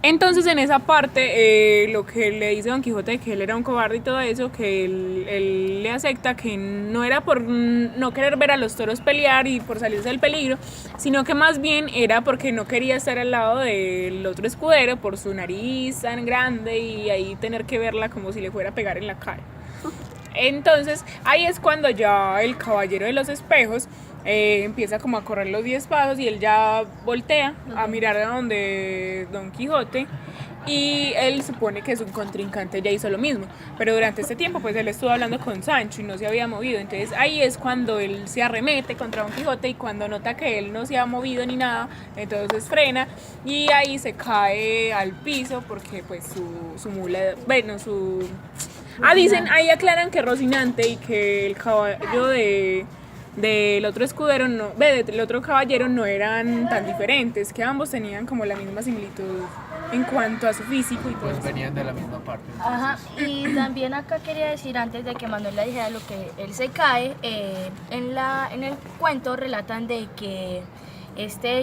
Entonces en esa parte lo que le dice Don Quijote de que él era un cobarde y todo eso, que él le acepta que no era por no querer ver a los toros pelear y por salirse del peligro, sino que más bien era porque no quería estar al lado del otro escudero por su nariz tan grande y ahí tener que verla como si le fuera a pegar en la cara. Entonces ahí es cuando ya el caballero de los espejos empieza como a correr los 10 pasos y él ya voltea a mirar a donde Don Quijote y él supone que su contrincante ya hizo lo mismo, pero durante este tiempo pues él estuvo hablando con Sancho y no se había movido, entonces ahí es cuando él se arremete contra Don Quijote y cuando nota que él no se ha movido ni nada, entonces frena y ahí se cae al piso porque pues su mula, bueno, su... dicen, ahí aclaran que Rocinante y que el caballo del otro escudero, del otro caballero no eran tan diferentes, que ambos tenían como la misma similitud en cuanto a su físico y todo. Pues venían de la misma parte. Ajá, y también acá quería decir, antes de que Manuel le dijera lo que él se cae, en el cuento relatan de que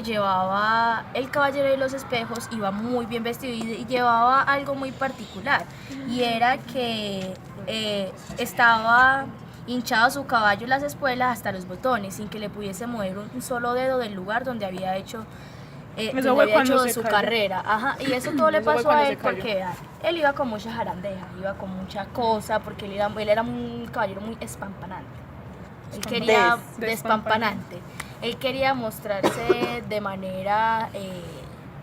llevaba, el caballero de los espejos iba muy bien vestido y llevaba algo muy particular, y era que estaba hinchado su caballo las espuelas hasta los botones, sin que le pudiese mover un solo dedo del lugar donde había hecho su carrera. Ajá, y eso todo le pasó a él porque él iba con muchas jarandejas, iba con muchas cosas, porque él era un caballero muy espampanante. Él quería despampanante. Él quería mostrarse de manera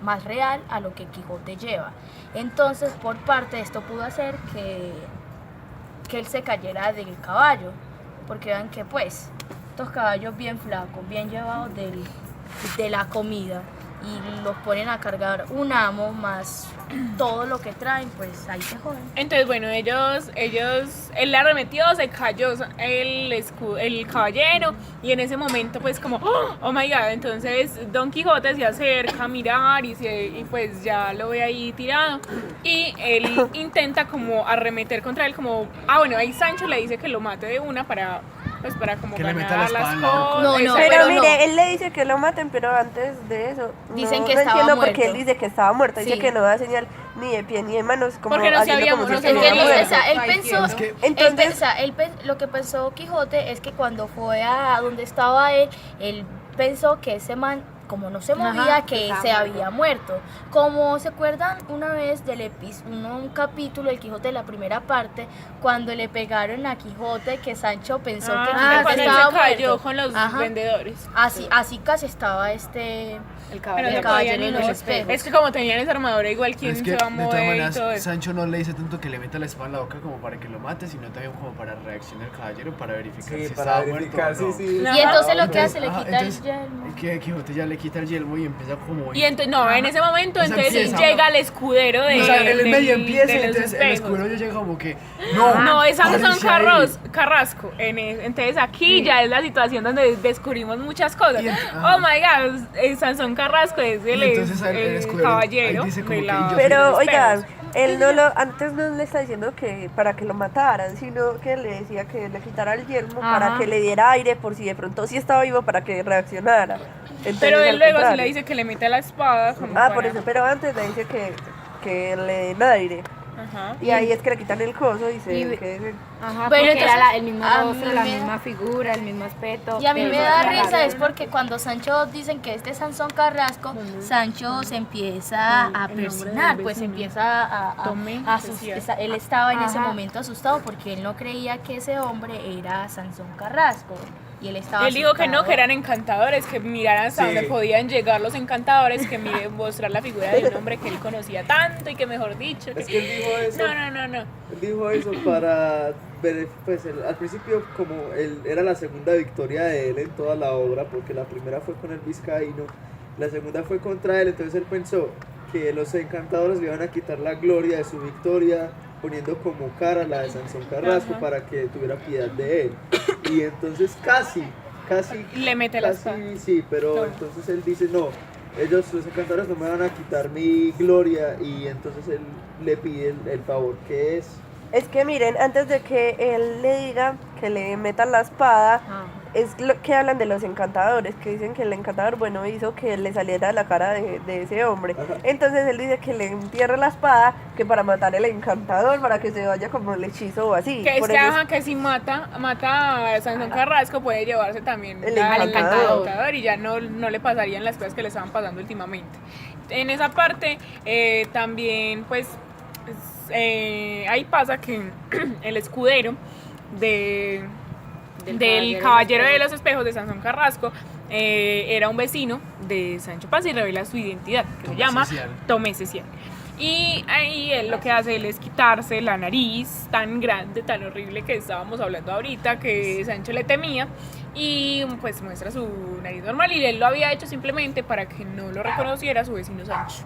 más real a lo que Quijote lleva. Entonces, por parte de esto pudo hacer que él se cayera del caballo, porque vean que pues estos caballos bien flacos, bien llevados de la comida, y los ponen a cargar un amo más todo lo que traen, pues ahí se joden. Entonces, bueno, él le arremetió, se cayó el caballero y en ese momento pues como, oh my god, entonces Don Quijote se acerca a mirar y pues ya lo ve ahí tirado y él intenta como arremeter contra él como, bueno, ahí Sancho le dice que lo mate de una para como que ganar las cosas. No, pero mire, él le dice que lo maten, pero antes de eso dicen que no estaba entiendo muerto. Porque él dice que estaba muerto, Sí. dice que no da señal ni de pie ni de manos, como porque no se haciendo había como si muerto. estuviera muerto. Él pensó, lo que pensó Quijote es que cuando fue a donde estaba él pensó que ese man, como no se movía, que se había muerto. Como se acuerdan una vez del un capítulo del Quijote de la primera parte, cuando le pegaron a Quijote, que Sancho pensó que Quijote cuando él estaba se cayó muerto. con los vendedores. Así casi estaba El Pero caballero. no caballero podían de los ir. espejos. Es que como tenían esa armadura, igual quién Es se que, va a de todas mover y maneras, todo eso. Sancho no le dice tanto que le meta la espada en la boca como para que lo mate, sino también como para reaccionar el caballero, para verificar si para estaba verificar, muerto o no. sí. Y entonces lo que hace, le Ajá, quita el entonces, yelmo. que Quijote ya le quita el yelmo y empieza como... Y entonces, no, en ese momento, O sea, entonces empieza, llega el escudero de. O sea, él medio empieza y de los entonces el espejos. escudero ya llega como que... No, es Sansón párese ahí. Carrasco. Entonces aquí ya es la situación donde descubrimos muchas cosas. Y Oh my god, Sansón Carrasco es Y entonces el escudero caballero ahí dice como de que la- yo soy Pero de los oigan, espejos. él antes no le está diciendo que para que lo mataran, sino que le decía que le quitara el yelmo para que le diera aire por si de pronto sí estaba vivo para que reaccionara. Entonces, Pero él al luego sí contrario. le dice que le mete la espada. Como Por para- eso, pero antes le dice que le den aire. Ajá. Y ahí es que le quitan el coso y se Y- que Ajá, Pero porque entonces, era el mismo a rostro, mí la me- misma figura, el mismo aspecto. Y a mí me Eso da era risa raro. es porque cuando Sancho dicen que este es Sansón Carrasco, Sancho se empieza a persignar, pues empieza a asustar. Él estaba en ese Ajá. momento asustado porque él no creía que ese hombre era Sansón Carrasco. Y él estaba Él dijo que no, asustado. que eran encantadores, que miraran hasta Sí. dónde podían llegar los encantadores, que mostrar la figura de un hombre que él conocía tanto y que mejor dicho. Es que él dijo eso. No. Él dijo eso para ver, pues al principio como era la segunda victoria de él en toda la obra, porque la primera fue con el vizcaíno, la segunda fue contra él, entonces él pensó que los encantadores le iban a quitar la gloria de su victoria poniendo como cara la de Sansón Carrasco Ajá. para que tuviera piedad de él. Y entonces casi Le mete la casi, espada. sí, pero No. entonces él dice no. Los encantadores no me van a quitar mi gloria, y entonces él le pide el favor que es Es que miren, antes de que él le diga que le metan la espada, es lo que hablan de los encantadores, que dicen que el encantador, bueno, hizo que le saliera la cara de ese hombre. Entonces él dice que le entierre la espada, que para matar el encantador, para que se vaya como el hechizo o así. Que es Por que, eso ajá, que si mata a Sansón Carrasco puede llevarse también El al encantador. encantador y ya no le pasarían las cosas que le estaban pasando últimamente. En esa parte también pues ahí pasa que el escudero del Caballero de los Espejos de Sansón Carrasco era un vecino de Sancho Panza y revela su identidad, que se llama Tomé Cecial. Y ahí él lo que hace él es quitarse la nariz tan grande, tan horrible que estábamos hablando ahorita, que Sancho le temía, y pues muestra su nariz normal, y él lo había hecho simplemente para que no lo reconociera su vecino Sancho.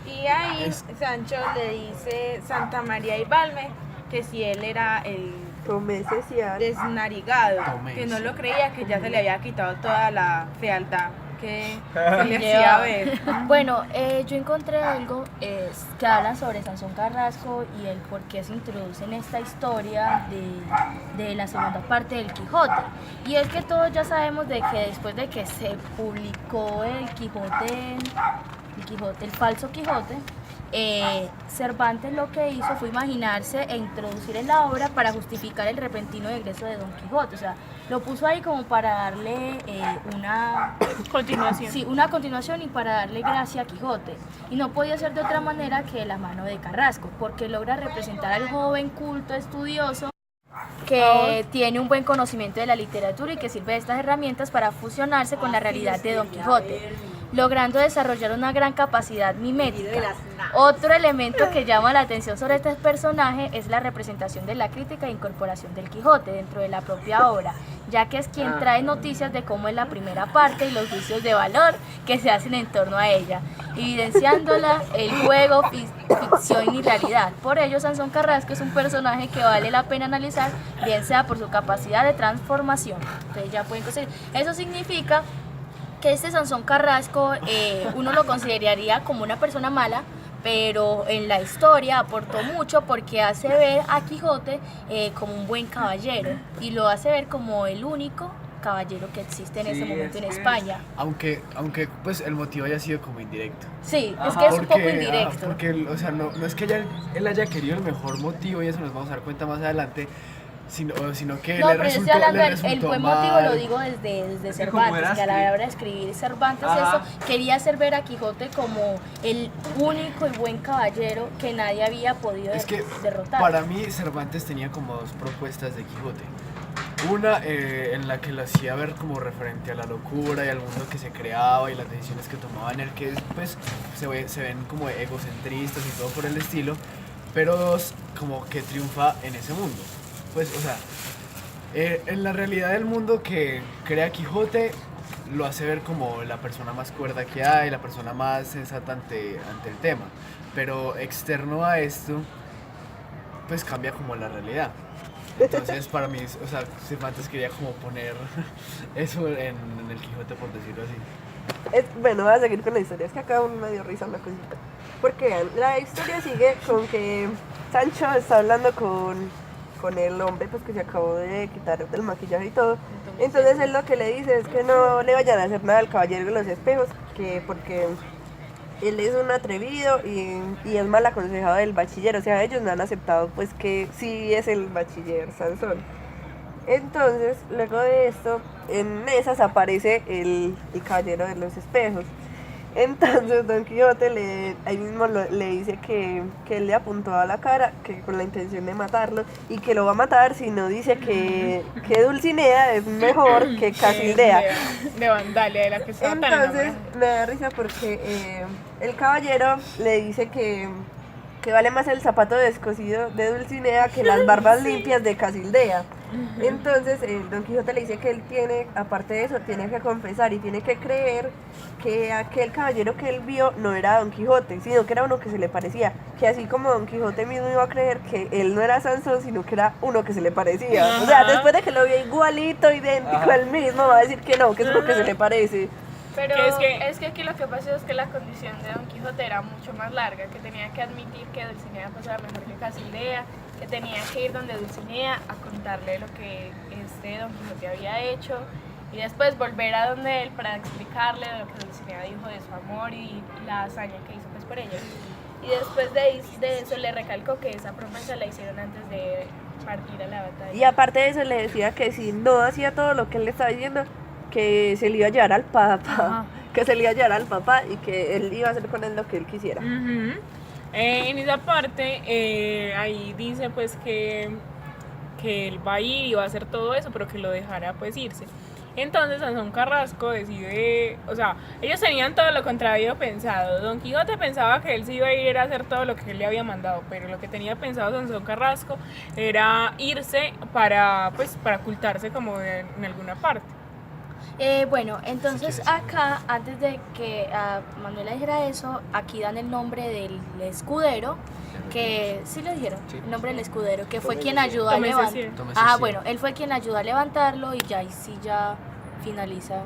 Y ahí Sancho le dice Santa María y Balme que si él era el Tomé Cecial. desnarigado, Tomé que no lo Cecial. creía, que ya se le había quitado toda la fealdad que le hacía ver. Bueno, yo encontré algo que hablan sobre Sansón Carrasco y el por qué se introduce en esta historia de la segunda parte del Quijote. Y es que todos ya sabemos de que después de que se publicó el Quijote, el falso Quijote, Cervantes lo que hizo fue imaginarse e introducir en la obra para justificar el repentino egreso de Don Quijote. O sea, lo puso ahí como para darle una Continuación. Sí, una continuación y para darle gracia a Quijote. Y no podía ser de otra manera que de la mano de Carrasco, porque logra representar al joven culto estudioso que tiene un buen conocimiento de la literatura y que sirve de estas herramientas para fusionarse con la realidad de Don Quijote, logrando desarrollar una gran capacidad mimética. Otro elemento que llama la atención sobre este personaje es la representación de la crítica e incorporación del Quijote dentro de la propia obra, ya que es quien trae noticias de cómo es la primera parte y los juicios de valor que se hacen en torno a ella, evidenciándola el juego, ficción y realidad. Por ello, Sansón Carrasco es un personaje que vale la pena analizar, bien sea por su capacidad de transformación. Entonces ya pueden conseguir. Eso significa que este Sansón Carrasco uno lo consideraría como una persona mala, pero en la historia aportó mucho porque hace ver a Quijote como un buen caballero y lo hace ver como el único caballero que existe en ese momento en España. Aunque pues el motivo haya sido como indirecto. Sí, es que es un poco Porque, indirecto. porque, o sea, no es que él haya querido el mejor motivo, y eso nos vamos a dar cuenta más adelante, sino que No, le pero yo resultó, estoy hablando le del resultó buen mal. motivo, lo digo desde como Cervantes, era que a la hora de escribir Cervantes Ajá. eso, quería hacer ver a Quijote como el único y buen caballero que nadie había podido Es que derrotar. para mí Cervantes tenía como dos propuestas de Quijote. Una en la que lo hacía ver como referente a la locura y al mundo que se creaba y las decisiones que tomaba en el que pues se ven como egocentristas y todo por el estilo, pero dos, como que triunfa en ese mundo. Pues, o sea, en la realidad del mundo que crea Quijote lo hace ver como la persona más cuerda que hay, la persona más sensata ante el tema, pero externo a esto pues cambia como la realidad. Entonces para mí, o sea, Cervantes quería como poner eso en el Quijote, por decirlo así. Bueno, voy a seguir con la historia. Es que acá me dio risa una cosita. Porque vean, la historia sigue con que Sancho está hablando con el hombre pues que se acabó de quitar del maquillaje y todo. Entonces él lo que le dice es que no le vayan a hacer nada al Caballero de los Espejos, que porque él es un atrevido y es mal aconsejado del bachiller. O sea, ellos no han aceptado pues que sí es el bachiller Sansón. Entonces, luego de esto, en esas aparece el Caballero de los Espejos. Entonces Don Quijote ahí mismo le dice que él le apuntó a la cara, que con la intención de matarlo, y que lo va a matar si no dice que Dulcinea es mejor que Casildea. De Vandalia, de la que estaba tan Entonces enamorada. me da risa porque el caballero le dice que vale más el zapato descosido de Dulcinea que las barbas limpias de Casildea. Entonces Don Quijote le dice que él tiene, aparte de eso, tiene que confesar y tiene que creer que aquel caballero que él vio no era Don Quijote, sino que era uno que se le parecía, que así como Don Quijote mismo iba a creer que él no era Sansón, sino que era uno que se le parecía. O sea, después de que lo vio igualito, idéntico al mismo, va a decir que no, que es uno que se le parece. Pero Que es que aquí lo que pasa es que la condición de Don Quijote era mucho más larga, que tenía que admitir que Dulcinea pues era mejor que Casildea que tenía que ir donde Dulcinea a contarle lo que Don Quijote había hecho y después volver a donde él para explicarle lo que Dulcinea dijo de su amor y la hazaña que hizo pues por ella. Y después de eso le recalcó que esa promesa la hicieron antes de partir a la batalla. Y aparte de eso le decía que si no hacía todo lo que él le estaba diciendo, que se le iba a llevar al Papa, que se le iba a llevar al Papa y que él iba a hacer con él lo que él quisiera. En esa parte, ahí dice pues que él va a ir y va a hacer todo eso, pero que lo dejara pues irse. Entonces Sansón Carrasco decide, o sea, ellos tenían todo lo contrario pensado. Don Quijote pensaba que él se iba a ir a hacer todo lo que él le había mandado, pero lo que tenía pensado Sansón Carrasco era irse para ocultarse como en alguna parte. Bueno, entonces acá, antes de que Manuela dijera eso, aquí dan el nombre del escudero, que sí lo dijeron, el nombre del escudero, que fue quien ayudó a levantarlo. Bueno, él fue quien ayudó a levantarlo y ya ahí sí ya finaliza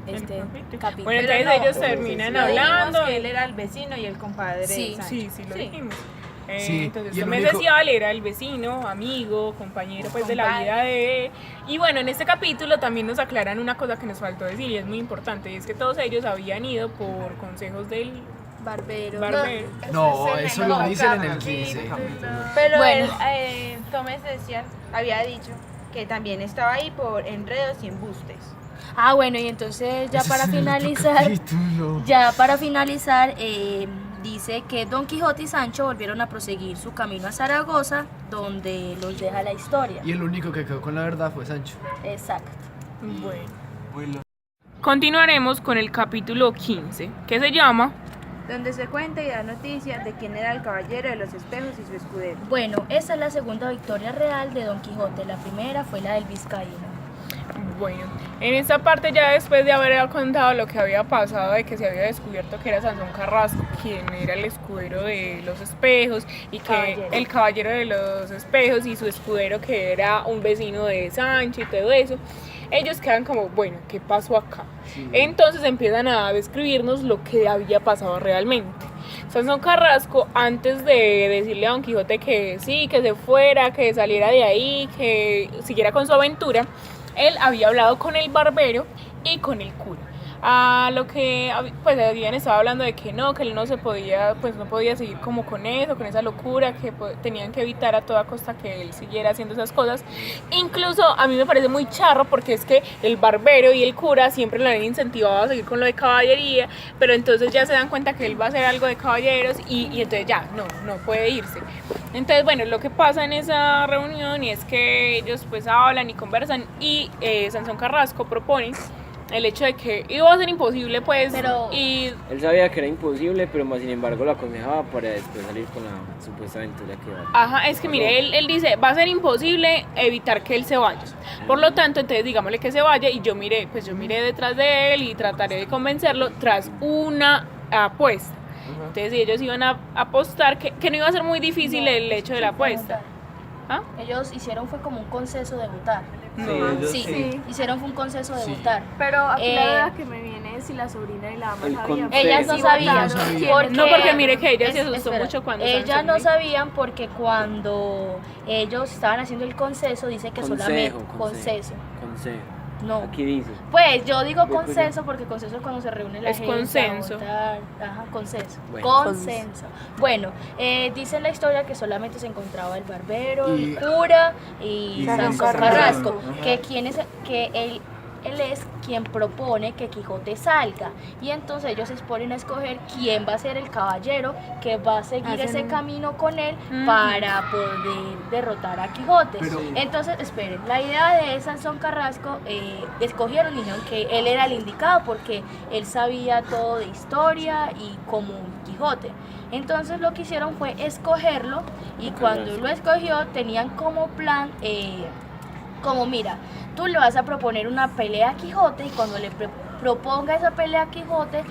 este capítulo. Bueno, entonces ellos terminan hablando. Que él era el vecino y el compadre de Sancho. Sí, lo dijimos. Sí, Entonces y el Tomé único- decía, era el vecino, amigo, compañero pues de la vida de... Y bueno, en este capítulo también nos aclaran una cosa que nos faltó decir y es muy importante, y es que todos ellos habían ido por consejos del Barbero. No, eso lo dicen en el 15. Pero Bueno. Tomás había dicho que también estaba ahí por enredos y embustes. Bueno, y entonces ya Ese para es el otro finalizar, dice que Don Quijote y Sancho volvieron a proseguir su camino a Zaragoza, donde los deja la historia. Y el único que quedó con la verdad fue Sancho. Exacto. Bueno. Continuaremos con el capítulo 15, que se llama... Donde se cuenta y da noticias de quién era el caballero de los espejos y su escudero. Bueno, esa es la segunda victoria real de Don Quijote. La primera fue la del vizcaíno. Bueno, en esta parte ya después de haber contado lo que había pasado, de que se había descubierto que era Sansón Carrasco quien era el escudero de los espejos y que el caballero de los espejos y su escudero que era un vecino de Sancho y todo eso, ellos quedan como, bueno, ¿qué pasó acá? Entonces empiezan a describirnos lo que había pasado realmente. Sansón Carrasco, antes de decirle a Don Quijote que sí, que se fuera, que saliera de ahí, que siguiera con su aventura, él había hablado con el barbero y con el cura. A lo que pues habían estado hablando de que él no se podía, pues no podía seguir como con eso, con esa locura, que tenían que evitar a toda costa que él siguiera haciendo esas cosas. Incluso a mí me parece muy charro porque es que el barbero y el cura siempre lo han incentivado a seguir con lo de caballería, pero entonces ya se dan cuenta que él va a hacer algo de caballeros y entonces ya, no puede irse. Entonces, bueno, lo que pasa en esa reunión y es que ellos pues hablan y conversan y Sansón Carrasco propone el hecho de que iba a ser imposible pues y Él sabía que era imposible, pero más sin embargo lo aconsejaba para después salir con la supuesta aventura que va. es que mire, él dice, va a ser imposible evitar que él se vaya. Por lo tanto, entonces digámosle que se vaya y yo miré detrás de él y trataré de convencerlo tras una apuesta. Entonces ellos iban a apostar que no iba a ser muy difícil el hecho de la apuesta. Ellos hicieron fue como un conceso de votar. Hicieron fue un conceso de votar. Pero aquí la duda que me viene es si la sobrina y la ama El sabían. consejo. Ellas no sabían. Porque mire que ella se asustó mucho cuando ellas Sancho no murió. sabían porque cuando ellos estaban haciendo el conceso dice que solamente conceso. No. Aquí dice. Pues yo digo consenso porque consenso es cuando se reúne la Es gente. consenso. A votar. Ajá, consenso. Bueno. Consenso. Bueno, dice en la historia que solamente se encontraba el barbero, el cura y Sansón Sansón Carrasco. Carrasco. Que él es quien propone que Quijote salga. Y entonces ellos se ponen a escoger quién va a ser el caballero que va a seguir ese camino con él para poder derrotar a Quijote. Entonces, esperen, la idea de Sansón Carrasco, escogieron y dijeron que él era el indicado porque él sabía todo de historia y como Quijote. Entonces lo que hicieron fue escogerlo y cuando lo escogió tenían como plan, como mira, tú le vas a proponer una pelea a Quijote y cuando le proponga esa pelea a Quijote,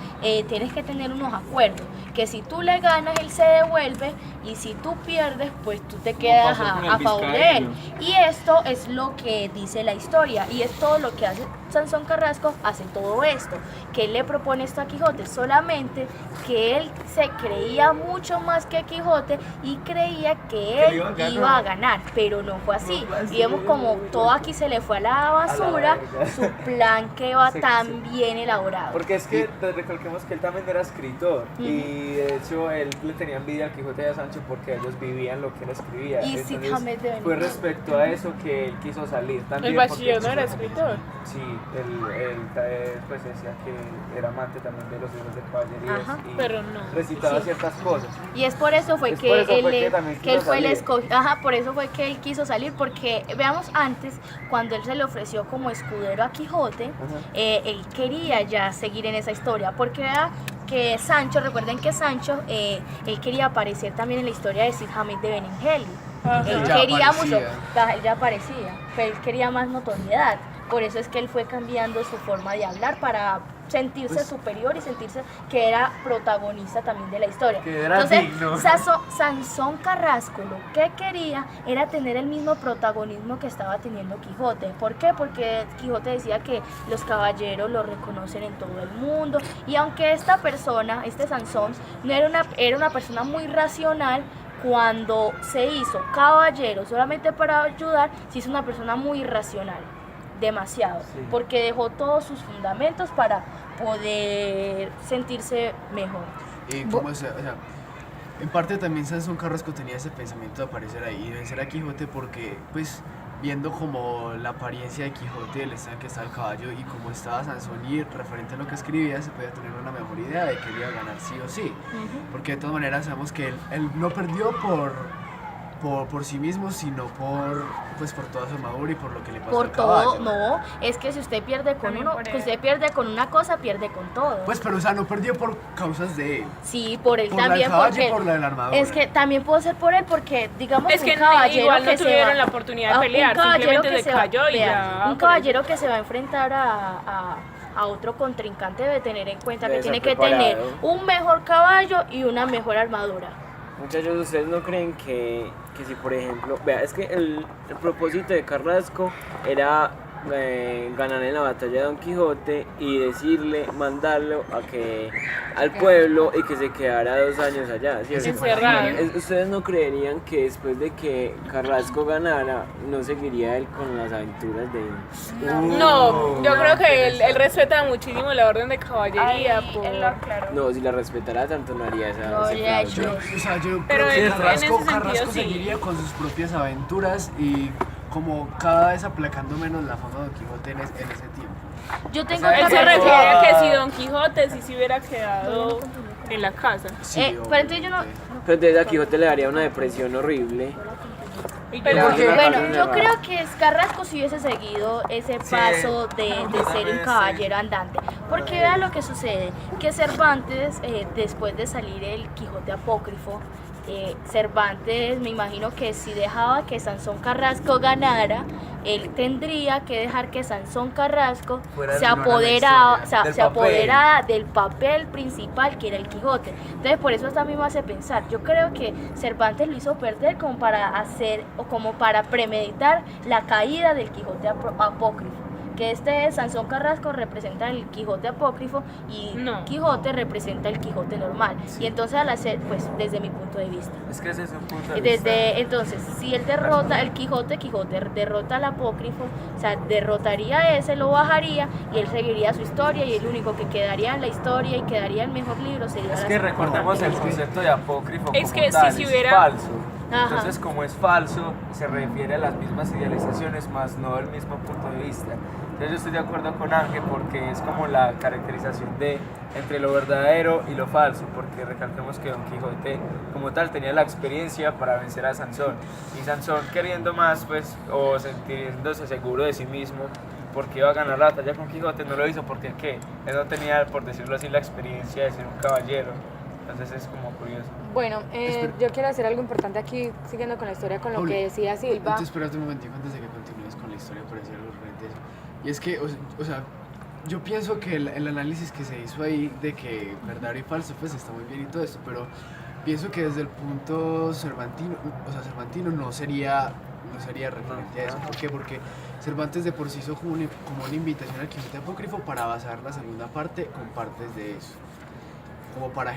tienes que tener unos acuerdos, que si tú le ganas, él se devuelve, y si tú pierdes, pues tú te quedas pasó con el a favor de él. vizcaíno. Y esto es lo que dice la historia, y es todo lo que hace Sansón Carrasco, hace todo esto, que él le propone esto a Quijote, solamente que él se creía mucho más que Quijote y creía que él iba a ganar, pero no fue así. Y vemos como todo aquí se le fue a la basura, verga. su plan que va Sí, tan sí. bien elaborado. Porque es que recalquemos que él también era escritor y de hecho él le tenía envidia al Quijote y a Sancho porque ellos vivían lo que él escribía. Y Entonces, Cid Hamet de fue Benengeli. respecto a eso que él quiso salir también. El porque bachiller no él era quiso- escritor. Sí, él pues decía que era amante también de los libros de caballerías Ajá, y pero no. recitaba Sí. ciertas cosas. Y es por eso fue Es que por eso él, fue que también que él quiso fue el salir. escogido. Ajá, por eso fue que él quiso salir, porque veamos antes, cuando él se le ofreció como escudero a Quijote, él quería ya seguir en esa historia, porque vea que Sancho, recuerden que Sancho, él quería aparecer también en la historia de Cid Hamet de Benengeli. Él Ya quería aparecía. mucho, él ya aparecía, pero él quería más notoriedad. Por eso es que él fue cambiando su forma de hablar para sentirse Pues- superior y sentirse que era protagonista también de la historia. Que era Entonces, digno. Sansón Carrasco lo que quería era tener el mismo protagonismo que estaba teniendo Quijote. ¿Por qué? Porque Quijote decía que los caballeros lo reconocen en todo el mundo. Y aunque esta persona, este Sansón, no era una persona muy racional, cuando se hizo caballero solamente para ayudar, se hizo una persona muy racional. Demasiado, Sí. porque dejó todos sus fundamentos para poder sentirse mejor. Y como o sea, en parte también Sansón Carrasco tenía ese pensamiento de aparecer ahí y vencer a Quijote porque, pues, viendo como la apariencia de Quijote, el estado en que estaba el caballo y cómo estaba Sansón y referente a lo que escribía, se podía tener una mejor idea de que él iba a ganar sí o sí. Porque de todas maneras sabemos que él no perdió por sí mismo, sino pues por toda su armadura y por lo que le pasó Por al todo, caballo. no, es que si usted pierde con También uno, por que él. usted pierde con una cosa, pierde con todo. Pues, pero o sea, no perdió por causas de él. Sí, por él Por la del también, caballo porque y por la de la armadura. es que también puede ser por él, porque digamos Es que un caballero igual no que se tuvieron va- la oportunidad de un pelear, caballero simplemente que se se va- cayó y vea, ya, un por caballero que se va a enfrentar a otro contrincante debe tener en cuenta que Debe tiene estar que tener preparado. un mejor caballo y una mejor armadura. Muchachos, ¿ustedes no creen que si por ejemplo, vea, es que el propósito de Carrasco era ganar en la batalla de Don Quijote y decirle, mandarlo al pueblo y que se quedara 2 años allá, ¿cierto? Encerrado. ¿Ustedes no creerían que después de que Carrasco ganara, no seguiría él con las aventuras de él? No, yo creo que él respeta muchísimo la orden de caballería. Ahí él lo aclaró. No, si la respetara tanto no haría esa. No ese habría fraude. hecho O sea, yo Pero creo que en Carrasco, ese sentido, Carrasco sí. seguiría con sus propias aventuras y como cada vez aplacando menos la fama de Don Quijote en ese tiempo. Yo tengo sea, Él otra se Pero- refiere a que Ah. si Don Quijote sí se hubiera quedado en la casa. Sí, pero entonces yo no- obviamente. Pero entonces a Quijote le daría una depresión horrible. Pero porque- Bueno, Carlos yo Nevada. creo que Carrasco si hubiese seguido ese paso de ser un caballero andante. Porque vea lo que sucede, que Cervantes, después de salir el Quijote apócrifo, Cervantes me imagino que si dejaba que Sansón Carrasco ganara, él tendría que dejar que Sansón Carrasco Fuera el se villano de la apoderara, historia, del se apoderara del papel principal que era el Quijote. Entonces por eso también me hace pensar, yo creo que Cervantes lo hizo perder como para hacer o como para premeditar la caída del Quijote apócrifo. Que Sansón Carrasco representa el Quijote apócrifo y No. Quijote representa el Quijote normal. Y entonces al hacer, pues desde mi punto de vista. Es que ese es un punto de Desde entonces, si él derrota el Quijote derrota al apócrifo, o sea, derrotaría a ese, lo bajaría y él seguiría su historia y el único que quedaría en la historia y quedaría el mejor libro sería Es la que segunda recordemos parte. el concepto de apócrifo Es como que tal, si es hubiera- falso. Ajá. Entonces, como es falso, se refiere a las mismas idealizaciones, más no el mismo punto de vista. Entonces, yo estoy de acuerdo con Ángel porque es como la caracterización entre lo verdadero y lo falso, porque recalquemos que Don Quijote, como tal, tenía la experiencia para vencer a Sansón. Y Sansón, queriendo más, pues, o sintiéndose seguro de sí mismo, porque iba a ganar la batalla con Quijote, no lo hizo porque ¿qué? Él no tenía, por decirlo así, la experiencia de ser un caballero. Entonces es como curioso. Bueno, yo quiero hacer algo importante aquí, siguiendo con la historia, con lo Pauli, que decía Silva. Antes, espérate un momentico antes de que continúes con la historia para decir algo referente a eso. Y es que, o sea, yo pienso que el análisis que se hizo ahí de que verdadero y falso, pues está muy bien y todo esto, pero pienso que desde el punto cervantino no sería referente a eso. ¿Por qué? Porque Cervantes de por sí hizo como una invitación al Quijote apócrifo para basar la segunda parte con partes de eso. Como para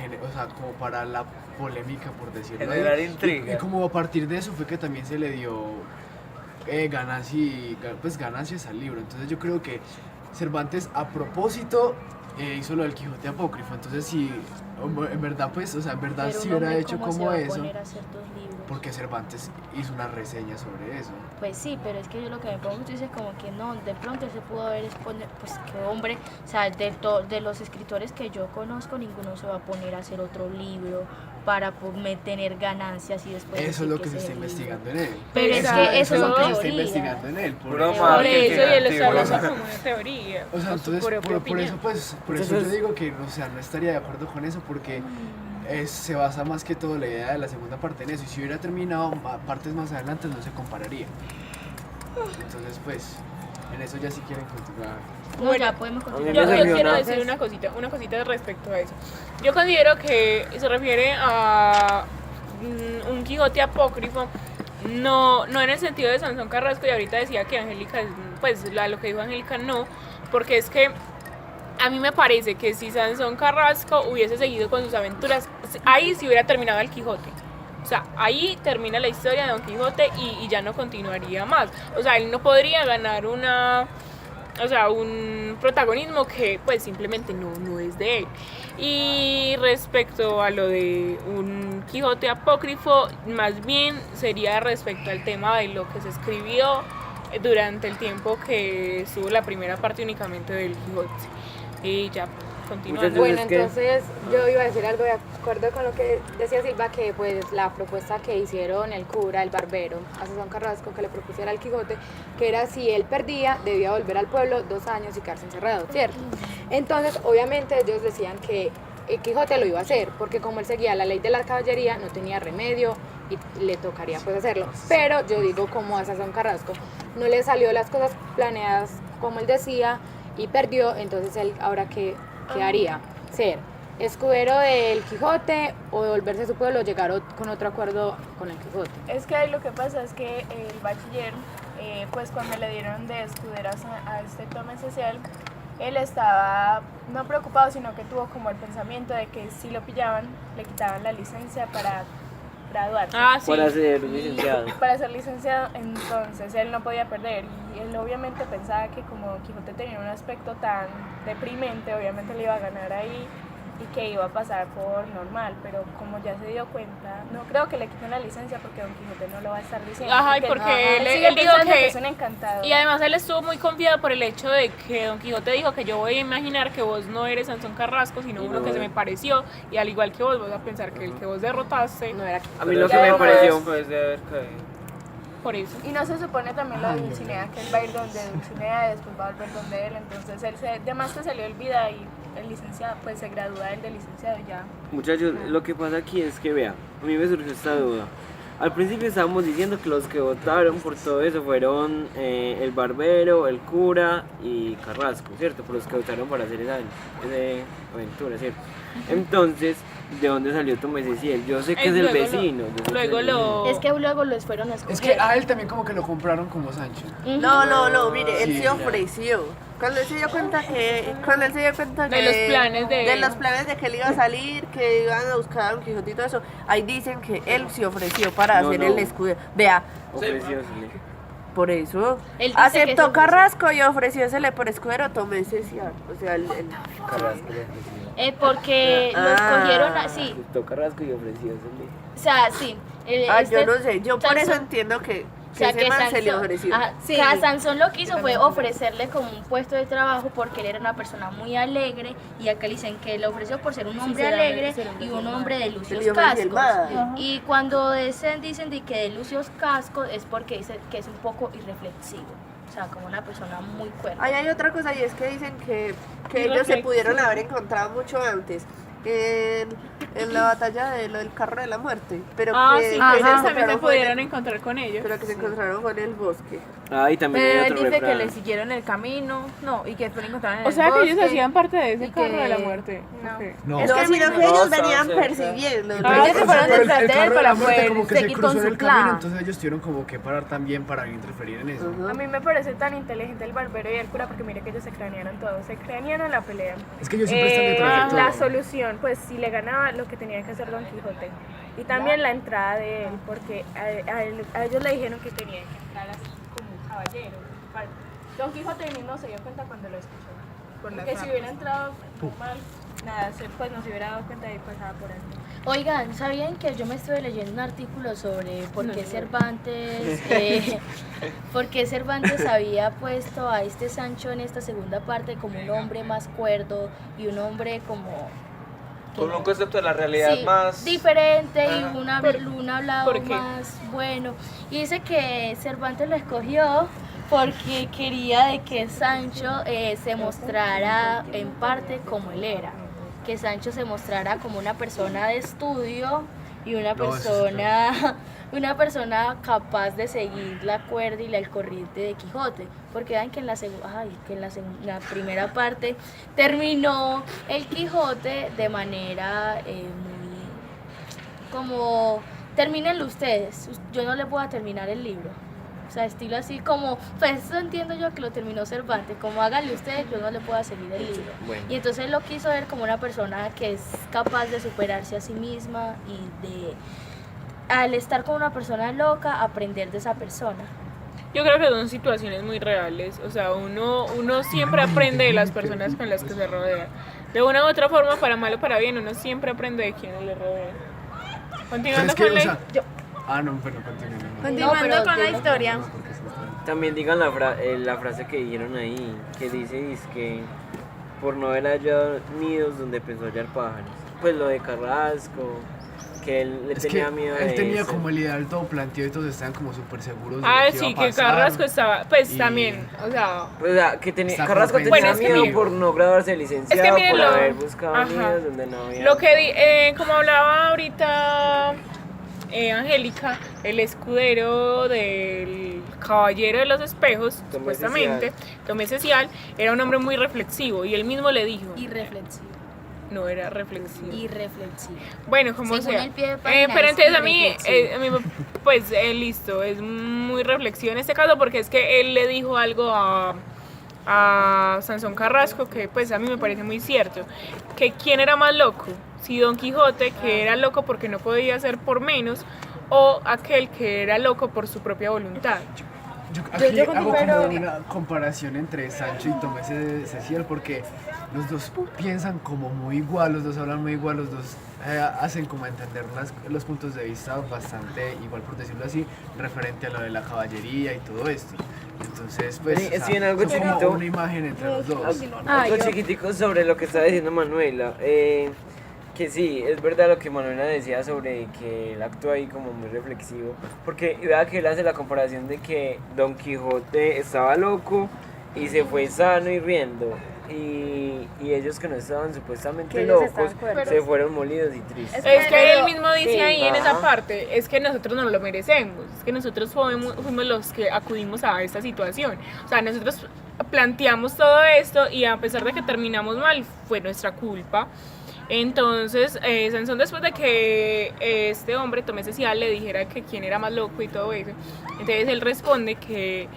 la polémica, por decirlo así. Generar intriga. Y como a partir de eso fue que también se le dio ganancias al libro. Entonces yo creo que Cervantes a propósito hizo lo del Quijote apócrifo. Entonces si en verdad Pero si un hubiera hombre, hecho ¿cómo se como va a eso, poner a hacer 2 libros? porque Cervantes hizo una reseña sobre eso. Pues sí, pero es que yo lo que me pongo, tú dices como que no, de pronto se pudo haber exponer, pues que hombre, o sea, de los escritores que yo conozco, ninguno se va a poner a hacer otro libro para tener ganancias y después Eso es decir lo que se es está el libro. investigando en él. Pero es Exacto, que eso es lo que se teoría. está investigando en él. Puro Por marketing eso, y él activo. establece como una teoría. O sea, con su entonces, propia por opinión. eso, pues, por eso Entonces- yo digo que, o sea, no estaría de acuerdo con eso porque se basa más que todo la idea de la segunda parte en eso. Y si hubiera terminado partes más adelante, no se compararía. Entonces, pues, en eso ya si quieren continuar. No, Bueno, ya podemos a mí continuar. Yo me salió quiero una- decir una cosita respecto a eso. Yo considero que se refiere a un Quijote apócrifo, no en el sentido de Sansón Carrasco, y ahorita decía que Angélica, pues lo que dijo Angélica no, porque es que a mí me parece que si Sansón Carrasco hubiese seguido con sus aventuras, ahí sí hubiera terminado el Quijote. O sea, ahí termina la historia de Don Quijote y ya no continuaría más. O sea, él no podría ganar un protagonismo que pues simplemente no es de él. Y respecto a lo de un Quijote apócrifo, más bien sería respecto al tema de lo que se escribió durante el tiempo que estuvo la primera parte únicamente del Quijote. Y ya, continuando. Muchachos, Bueno, es que- entonces yo iba a decir algo de acuerdo con lo que decía Silva, que pues la propuesta que hicieron el cura, el barbero, a Sansón Carrasco, que le propusiera al Quijote, que era si él perdía, debía volver al pueblo 2 años y quedarse encerrado, ¿cierto? Entonces, obviamente ellos decían que el Quijote lo iba a hacer, porque como él seguía la ley de la caballería, no tenía remedio y le tocaría pues hacerlo. Pero yo digo, como a Sansón Carrasco no le salió las cosas planeadas como él decía y perdió, entonces él ahora qué haría, ser escudero del Quijote o devolverse a su pueblo, llegar con otro acuerdo con el Quijote. Es que ahí lo que pasa es que el bachiller, pues cuando le dieron de escuderas a este Tom Cecil, él estaba no preocupado, sino que tuvo como el pensamiento de que si lo pillaban, le quitaban la licencia para graduarse. Ah, sí. Para ser licenciado. Para ser licenciado, entonces él no podía perder y él obviamente pensaba que como Quijote tenía un aspecto tan deprimente, obviamente le iba a ganar ahí y que iba a pasar por normal, pero como ya se dio cuenta, no creo que le quiten la licencia porque Don Quijote no lo va a estar diciendo. Ajá, y porque sigue él dijo pensando que- es un encantador. Y además él estuvo muy confiado por el hecho de que Don Quijote dijo que yo voy a imaginar que vos no eres Sansón Carrasco, sino Y uno no que se es. me pareció, y al igual que vos vas a pensar que el que vos derrotaste, No era A mí lo que Ya me vamos. pareció fue de haber caído. por eso. Y no se supone también lo de Dulcinea, que él va a ir donde Dulcinea y después va a volver donde él, entonces él de más que se le olvida y el licenciado, pues se gradúa él de licenciado y ya. Muchachos, lo que pasa aquí es que, vea, a mí me surgió esta duda. Al principio estábamos diciendo que los que votaron por todo eso fueron el barbero, el cura y Carrasco, ¿cierto? Por los que votaron para hacer esa aventura, ¿cierto? Entonces, ¿de dónde salió Tomé Ceciel? Yo sé que es el Luego vecino. yo sé que luego es el lo- Es que luego los fueron a escoger. Es que a él también como que lo compraron como Sancho. No, mire, él Sí, se ya. ofreció. Cuando él se dio cuenta que De los planes de- los planes de que él iba a salir, que iban a buscar a Don Quijote y todo eso, ahí dicen que él se ofreció para No, hacer no. el escudo. Vea, ofreció, sí. por eso Él dice que aceptó se ofreció. Carrasco y ofreciósele por escudero Tomé Cecial. O sea, el Carrasco le ofreció. Porque lo escogieron así. Aceptó Carrasco y ofreció. O sea, sí. yo no sé, yo por eso Sansón- entiendo que O sea, ese man se le Sansón- ofreció. ajá, que a Sansón lo que hizo fue ofrecerle como un puesto de trabajo porque él era una persona muy alegre y acá le dicen que le ofreció por ser un hombre se le alegre ofreció y un hombre de Se le lucios ofreció el cascos. man. Y cuando dicen de que de lucios cascos es porque dice que es un poco irreflexivo. O sea, como una persona muy cuerda. Ahí hay otra cosa y es que dicen que Y ellos se reflexivo. pudieron haber encontrado mucho antes, en la batalla de lo del carro de la muerte. Pero Ah, que sí, que que ellos también se encontraron fue pudieron encontrar con ellos. pero que se encontraron fue en el bosque. Ah, y también Pero hay él otro dice que refrán. le siguieron el camino, no, y que después lo encontraron en O el sea que ellos bosque. hacían parte de ese y carro de la que- muerte. No. Ok. No. Es que que sino no, que ellos estaba venían cerca. persiguiendo. Pero ellos se o sea, fueron pero detrás de él carro para la muerte poder como que se seguir cruzó con en su el camino, plan. entonces ellos tuvieron como que parar también para interferir en eso. Ujú. A mí me parece tan inteligente el barbero y el cura porque mire que ellos se cranearon todos, se cranearon la pelea. Es que ellos siempre están detrás de La todo. solución, pues si le ganaba lo que tenía que hacer Don Quijote. Y también la entrada de él, porque a ellos le dijeron que tenía que entrar así como un caballero. Don Quijote mismo se dio cuenta cuando lo escuchó. Porque si hubiera entrado mal, nada, pues no se hubiera dado cuenta y pasaba por ahí. Oigan, ¿sabían que yo me estuve leyendo un artículo sobre por qué Cervantes, por qué Cervantes había puesto a este Sancho en esta segunda parte como un hombre más cuerdo y un hombre como Con un concepto de la realidad sí, más... diferente Ajá. y un hablado ¿Por qué? más bueno? Y dice que Cervantes lo escogió porque quería de que Sancho se mostrara en parte como él era, que Sancho se mostrara como una persona de estudio y una No, eso sí, una persona capaz de seguir la cuerda y el corriente de Quijote, porque vean que en la primera parte terminó el Quijote de manera muy como termínenlo ustedes, yo no les voy a terminar el libro. O sea, estilo así como, pues eso entiendo yo que lo terminó Cervantes, como háganle ustedes, yo no le puedo seguir el libro. Bueno. Y entonces él lo quiso ver como una persona que es capaz de superarse a sí misma y de, al estar con una persona loca, aprender de esa persona. Yo creo que son situaciones muy reales. O sea, uno siempre aprende de las personas con las que se rodea. De una u otra forma, para mal o para bien, uno siempre aprende de quienes le rodean. Pero Continuando es que, con o la... sea, ah, no, pero continúen. Continuando pero con la yo no- historia. También digan la frase que dijeron ahí, que dice es que por no haber hallado nidos donde pensó hallar pájaros. Pues lo de Carrasco, que él le Es que tenía miedo de él tenía eso. como el ideal todo planteado y todos estaban como súper seguros de Ah, lo que sí, iba a que pasar. Carrasco estaba... Pues Y- también, o sea... O sea, que tenía, Está Carrasco tenía Bueno, es que miedo mire- por no graduarse de licenciado, Es que mire por lo- haber buscado ajá. nidos donde no había. Lo que como hablaba ahorita Angélica, el escudero del Caballero de los Espejos, Tomé supuestamente, Tomé Cecial, era un hombre muy reflexivo y él mismo le dijo, Irreflexivo. no era reflexivo. Irreflexivo. Bueno, como Según sea. el pie de página, Pero es entonces irreflexivo. a mí, pues listo, es muy reflexivo en este caso porque es que él le dijo algo a Sansón Carrasco que pues a mí me parece muy cierto, que quién era más loco, si Don Quijote que era loco porque no podía hacer por menos o aquel que era loco por su propia voluntad. Yo aquí hago como pero- una comparación entre Sancho y Tomé Cecial porque los dos piensan como muy igual, los dos hablan muy igual, los dos hacen como entender los puntos de vista bastante igual, por decirlo así, referente a lo de la caballería y todo esto. Entonces, pues, Sí, o sea, sí, en algo son como chiquito. una imagen entre los dos. Algo chiquitico sobre lo que estaba diciendo Manuela. Que sí, es verdad lo que Manuela decía sobre que él actúa ahí como muy reflexivo. Porque vea que él hace la comparación de que Don Quijote estaba loco y se fue sano y riendo. Y ellos que no estaban supuestamente Que ellos locos estaban cuerdos. se fueron molidos y tristes. Es que él mismo dice sí, ahí en ajá. esa parte, es que nosotros no lo merecemos, es que nosotros fuimos los que acudimos a esta situación. O sea, nosotros planteamos todo esto y a pesar de que terminamos mal, fue nuestra culpa. Entonces, Sansón después de que este hombre, Tomé Cecial, le dijera que quién era más loco y todo eso, entonces él responde que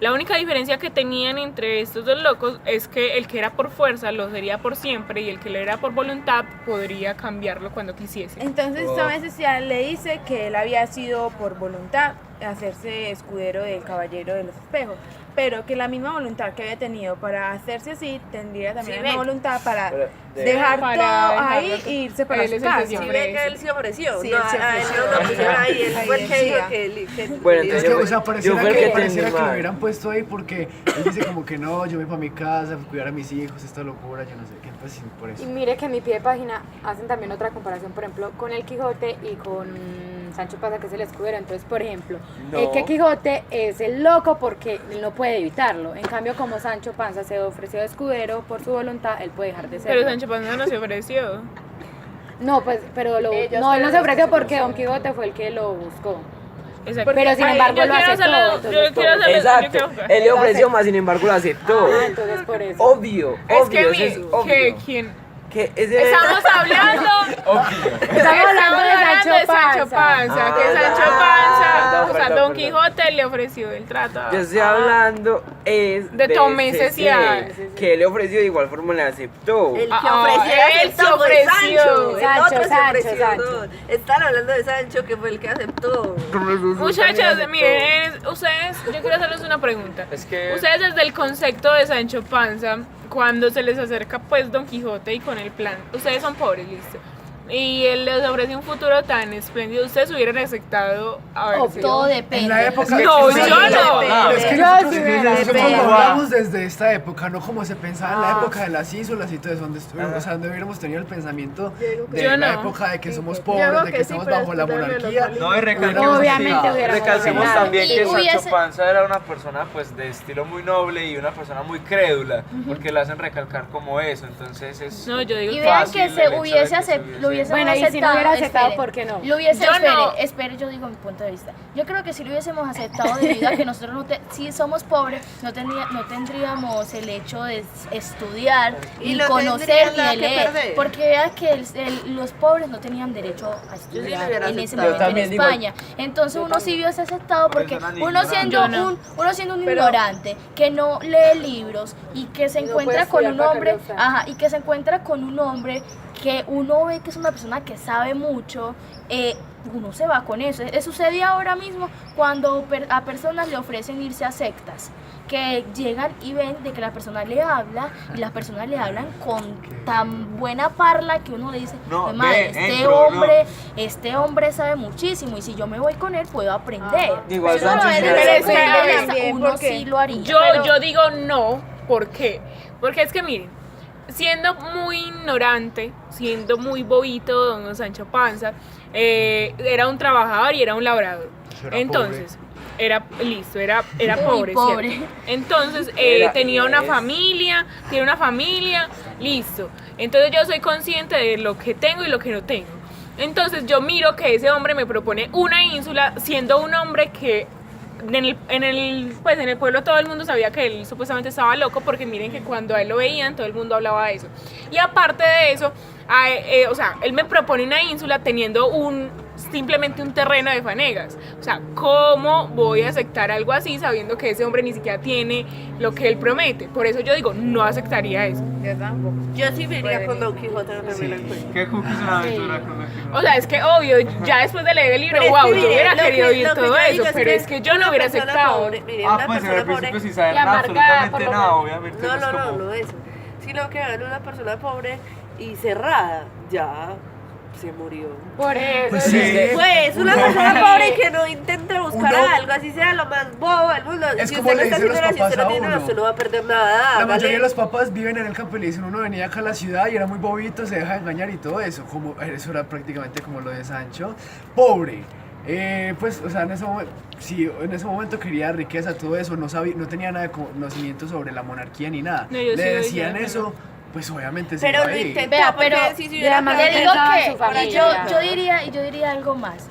la única diferencia que tenían entre estos dos locos es que el que era por fuerza lo sería por siempre y el que lo era por voluntad podría cambiarlo cuando quisiese. Entonces Tomé Cecial le dice que él había sido por voluntad hacerse escudero del Caballero de los Espejos, pero que la misma voluntad que había tenido para hacerse así, tendría también Sí, la misma ve. voluntad para de- dejar para todo dejarlo ahí todo. e irse para Él su es el que casa. se Sí, ve que él se ofreció. Sí, no, él se a él ofreció. no lo pusieron ahí, él fue el que dijo decía. que Bueno, Es entonces que, yo- o sea, yo pareciera fui el que, que pareciera entendí que lo mal. hubieran puesto ahí porque él dice como que no, yo voy para mi casa, cuidar a mis hijos, esta locura, yo no sé qué, pues sí, por eso. Y mire que en mi pie de página hacen también otra comparación, por ejemplo, con el Quijote y con Sancho Panza, que es el escudero. Entonces, por ejemplo, No. el que Quijote es el loco porque él no puede evitarlo. En cambio, como Sancho Panza se ofreció de escudero por su voluntad, él puede dejar de serlo. Pero Sancho Panza no se ofreció. No, pues, pero Ellos no, él no fueron se ofreció los que porque se Don Quijote fue el que lo buscó. Exacto. Pero sin embargo yo lo quiero aceptó. hacerlo- entonces, yo quiero hacerlo- Exacto. yo quiero- Él le ofreció más, sin embargo lo aceptó. Ah, entonces por eso. Obvio, Es que, obvio, eso es obvio. que ¿quién? Que ese Estamos hablando. Estamos hablando de Sancho Panza. Que Ah, Sancho Panza, o sea, perdón, Don perdón. Quijote le ofreció el trato. Yo estoy hablando es De Tomeses y a- que él le ofreció de igual forma le aceptó. El que Ah, ofreció él aceptó se fue ofreció. Sancho. El Sancho, otro se Sancho, ofreció, Sancho. no. Están hablando de Sancho, que fue el que aceptó. Muchachos, miren, ustedes, yo quiero hacerles una pregunta. Es que- Ustedes desde el concepto de Sancho Panza, cuando se les acerca pues Don Quijote y con el plan, ustedes son pobres, listo. Y él les ofrece un futuro tan espléndido, ustedes hubieran aceptado a ver si- Todo En depende. la época. No, Sí, yo no. pero es que Yo nosotros, sí hubiera nosotros aceptado. hablamos desde esta época, no como se pensaba en la época de las ínsulas y todo eso, donde estuvimos, o sea, donde hubiéramos tenido el pensamiento de Yo la no. época de que somos Yo pobres, creo de que que sí, estamos pero bajo la después de verlo monarquía. No, y recalquemos, Obviamente hubiéramos recalquemos aceptado. también Y que hubiese- Sancho Panza era una persona pues de estilo muy noble y una persona muy crédula, porque lo hacen recalcar como eso, entonces es... No, yo digo Y que vean fácil que el se hecho de hubiese que se aceptado, lo hubiésemos Bueno, y si no hubiera aceptado, espere, ¿por qué no? Lo hubiese, Yo espere, no. espere, yo digo mi punto de vista. Yo creo que si lo hubiésemos aceptado debido a que nosotros si somos pobres, no tendríamos el hecho de estudiar Y y no conocer tendrían y nada de que leer. perder. Porque vean que los pobres no tenían derecho a sí lo estudiar hubiera en ese aceptado. momento Yo en también digo- España. Entonces uno sí hubiese aceptado Por porque eso eran uno siendo ignorantes. uno siendo un ignorante que no lee libros y que se Y no encuentra puede con estudiar un para hombre, Carlos Sainz. ajá, y que se encuentra con un hombre que uno ve que es una persona que sabe mucho, uno se va con eso. Sucede ahora mismo cuando a personas le ofrecen irse a sectas, que llegan y ven de que la persona le habla y las personas le hablan con tan buena parla que uno le dice, No, madre, ve, entro, este hombre sabe muchísimo y si yo me voy con él puedo aprender. Igual Pero Sancho no, sí en era ese así. punto de Pero es que, vista, también, uno porque sí lo haría. yo digo no, ¿por qué? Porque es que miren, siendo muy ignorante, siendo muy bobito don Sancho Panza, era un trabajador y era un labrador. Era Entonces, era listo, era Muy pobre, pobre. ¿cierto? Entonces, Era- tenía una es- familia, tiene una familia, listo. Entonces yo soy consciente de lo que tengo y lo que no tengo. Entonces yo miro que ese hombre me propone una ínsula, siendo un hombre que en el pueblo todo el mundo sabía que él supuestamente estaba loco, porque miren que cuando a él lo veían todo el mundo hablaba de eso. Y aparte de eso, o sea, él me propone una ínsula teniendo simplemente un terreno de fanegas. O sea, ¿cómo voy a aceptar algo así sabiendo que ese hombre ni siquiera tiene lo que él promete? Por eso yo digo, no aceptaría eso. Yo tampoco. Yo sí me iría con Don Quijote donde me lo encuentro. ¿Qué cookies es una aventura con Don Quijote? O sea, es que obvio, ya después de leer el libro, Pero es wow, que yo mire, hubiera lo querido que- oír lo que todo yo eso, digo pero es que yo no una hubiera persona aceptado. pobre, mire, Ah, una pues en el persona principio pobre. sin saber Y amargada, absolutamente por lo nada, menos. obviamente. No, es no, no, como- no eso. Sino que era una persona pobre y cerrada. Ya se murió. Por eso. Pues sí. sí. Pues una Uno- persona pobre que no intente buscar Uno- algo, así sea lo más bobo del mundo. Es Si como usted no le está dicen los haciendo nada, si papás usted no a tiene nada, uno. usted no va a perder nada. La mayoría hágale. de los papás viven en el campo y le dicen, uno venía acá a la ciudad y era muy bobito, se deja engañar y todo eso. Eso era prácticamente como lo de Sancho. Pobre. Pues, o sea, en ese momento quería riqueza, todo eso, no tenía nada de conocimiento sobre la monarquía ni nada. No, yo sí Le lo decían dije, eso, pues obviamente se Pero iba a lo ir. intentó, Vea, porque pero si se de hubiera la manera Te perdido- digo pensaba en que su familia. yo diría algo más.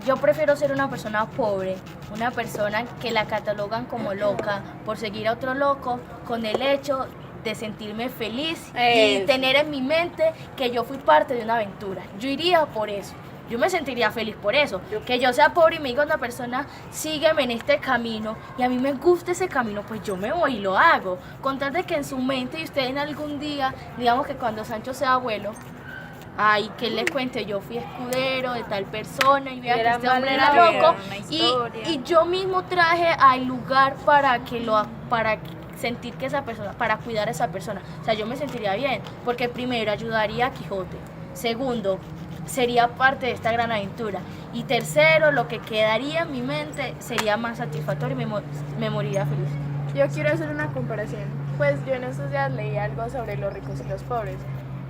Yo prefiero ser una persona pobre, una persona que la catalogan como loca por seguir a otro loco, con el hecho de sentirme feliz y Eso. tener en mi mente que yo fui parte de una aventura. Yo iría por eso. Yo me sentiría feliz por eso. Que yo sea pobre y me diga una persona, sígueme en este camino y a mí me gusta ese camino, pues yo me voy y lo hago. Con tal de que en su mente y usted en algún día, digamos que cuando Sancho sea abuelo, ay, que él le cuente, yo fui escudero de tal persona y vea que Era este hombre mala era vida, loco una y, historia. y yo mismo traje al lugar para sentir que esa persona, para cuidar a esa persona. O sea, yo me sentiría bien, porque primero ayudaría a Quijote, segundo, sería parte de esta gran aventura, y tercero, lo que quedaría en mi mente sería más satisfactorio y me moriría feliz. Yo quiero hacer una comparación. Pues yo en estos días leí algo sobre los ricos y los pobres,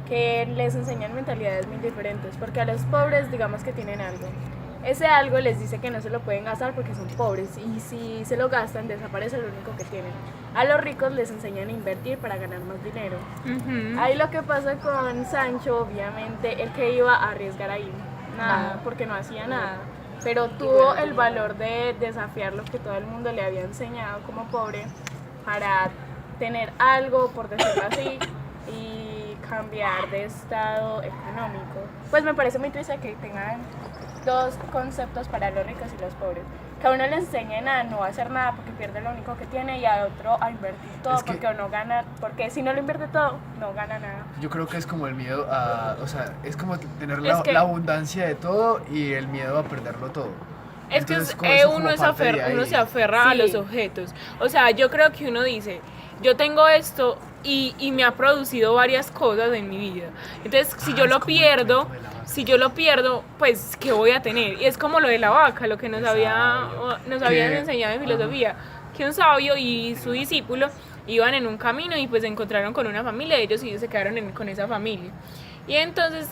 que les enseñan mentalidades muy diferentes, porque a los pobres digamos que tienen algo ese algo les dice que no se lo pueden gastar porque son pobres y si se lo gastan desaparece lo único que tienen. A los ricos les enseñan a invertir para ganar más dinero. Ahí lo que pasa con Sancho, obviamente, el que iba a arriesgar ahí, nada, porque no hacía nada, pero tuvo el valor de desafiar lo que todo el mundo le había enseñado como pobre para tener algo, por decirlo así, y cambiar de estado económico. Pues me parece muy triste que tengan dos conceptos para los ricos y los pobres. Que a uno le enseñen a no hacer nada porque pierde lo único que tiene y a otro a invertir todo porque no gana, porque si no lo invierte todo, no gana nada. Yo creo que es como el miedo a, o sea, es como tener la abundancia de todo y el miedo a perderlo todo. Es Entonces, que uno se aferra a los objetos. O sea, yo creo que uno dice, yo tengo esto y me ha producido varias cosas en mi vida. Entonces, si yo lo pierdo, pues, ¿qué voy a tener? Y es como lo de la vaca, lo que nos habían enseñado en filosofía, que un sabio y su discípulo iban en un camino y pues se encontraron con una familia y ellos se quedaron con esa familia. Y entonces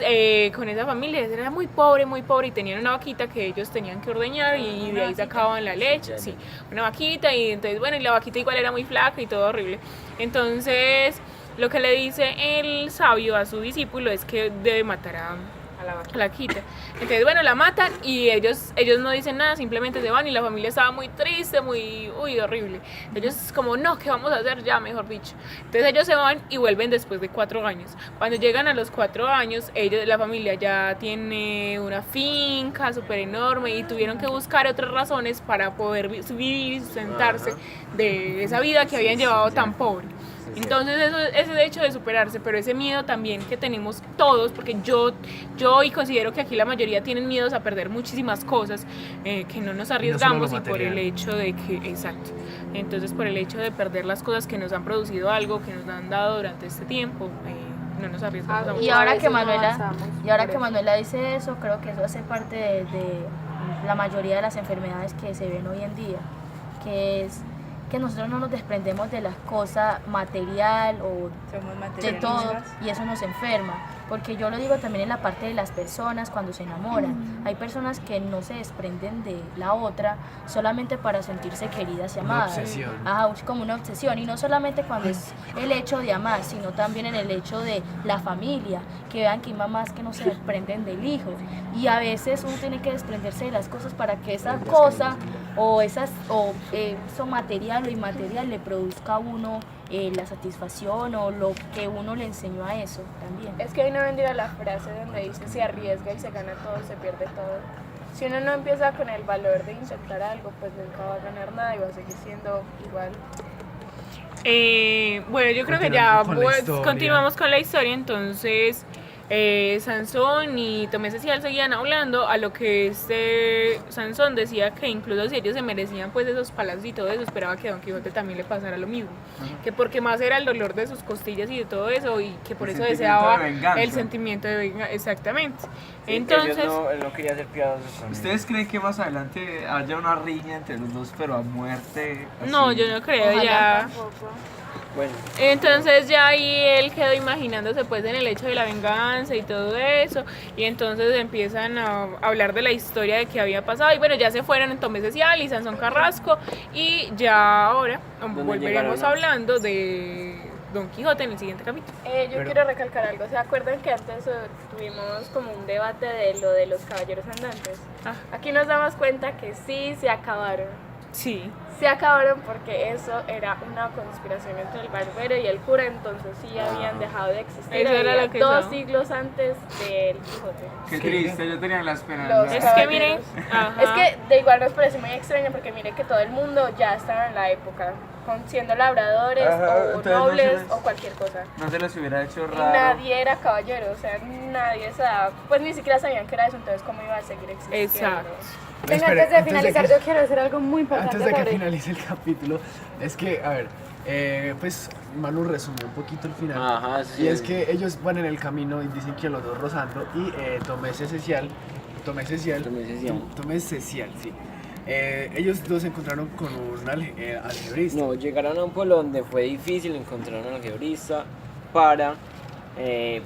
con esa familia era muy pobre y tenían una vaquita que ellos tenían que ordeñar y de ahí sacaban la leche, sí, una vaquita y entonces bueno, y la vaquita igual era muy flaca y todo horrible. Entonces lo que le dice el sabio a su discípulo es que debe matar a la vaquita. Entonces bueno, la matan y ellos no dicen nada, simplemente se van y la familia estaba muy triste, muy horrible. Ellos como no, ¿qué vamos a hacer ya? Mejor dicho. Entonces ellos se van y vuelven después de 4 años. Cuando llegan a los 4 años, la familia ya tiene una finca súper enorme y tuvieron que buscar otras razones para poder vivir y sustentarse de esa vida que habían llevado tan pobre. Entonces ese hecho de superarse, pero ese miedo también que tenemos todos, porque yo y considero que aquí la mayoría tienen miedos a perder muchísimas cosas, que no nos arriesgamos y por el hecho de que, exacto, entonces por el hecho de perder las cosas que nos han producido algo, que nos han dado durante este tiempo, no nos arriesgamos. Y ahora que Manuela dice eso, creo que eso hace parte de la mayoría de las enfermedades que se ven hoy en día, que es que nosotros no nos desprendemos de las cosas material o de todo y eso nos enferma, porque yo lo digo también en la parte de las personas cuando se enamoran. Hay personas que no se desprenden de la otra solamente para sentirse queridas y amadas. Una obsesión. Como una obsesión, y no solamente cuando es el hecho de amar, sino también en el hecho de la familia, que vean que hay mamás que no se desprenden del hijo y a veces uno tiene que desprenderse de las cosas para que esa cosa o eso material o inmaterial le produzca a uno la satisfacción o lo que uno le enseñó a eso también. Es que ahí no vendría la frase donde dice se arriesga y se gana todo, se pierde todo. Si uno no empieza con el valor de intentar algo, pues nunca va a ganar nada y va a seguir siendo igual. Bueno, yo creo que ya continuamos con la historia. Entonces Sansón y Tomé Cecial seguían hablando, a lo que Sansón decía que incluso si ellos se merecían pues esos palacios y todo eso, esperaba que a Don Quijote también le pasara lo mismo, que porque más era el dolor de sus costillas y de todo eso, y que por eso deseaba el sentimiento de venganza, exactamente. Sí, entonces él no quería ser piadoso con ¿Ustedes creen que más adelante haya una riña entre los dos, pero a muerte? Así? No, yo no creo. Ojalá ya tampoco. Bueno. Entonces ya ahí él quedó imaginándose pues en el hecho de la venganza y todo eso, y entonces empiezan a hablar de la historia de que había pasado, y bueno, ya se fueron en Tomé Cecial y Sansón Carrasco, y ya ahora volveremos hablando de Don Quijote en el siguiente capítulo. Yo quiero recalcar algo. ¿Se acuerdan que antes tuvimos como un debate de lo de los caballeros andantes? Aquí nos damos cuenta que sí se acabaron. Sí. Se acabaron porque eso era una conspiración entre el barbero y el cura, entonces sí habían dejado de existir. Eso era lo que 2 siglos antes del Quijote. Qué triste, yo tenía la esperanza. Es que miren, es que de igual nos parece muy extraño porque miren que todo el mundo ya estaba en la época, siendo labradores o nobles o cualquier cosa. No se les hubiera hecho raro. Y nadie era caballero, o sea, nadie se daba, pues ni siquiera sabían que era eso, entonces cómo iba a seguir existiendo. Exacto. Venga, antes de finalizar, yo quiero decir algo muy importante. Antes de que finalice el capítulo, es que, a ver, pues Manu resumió un poquito el final. Sí. Y es que ellos van en el camino y dicen que los dos rozando, y Tomé Cecial, sí. Ellos dos se encontraron con un algebrista. No, llegaron a un pueblo donde fue difícil encontrar un algebrista para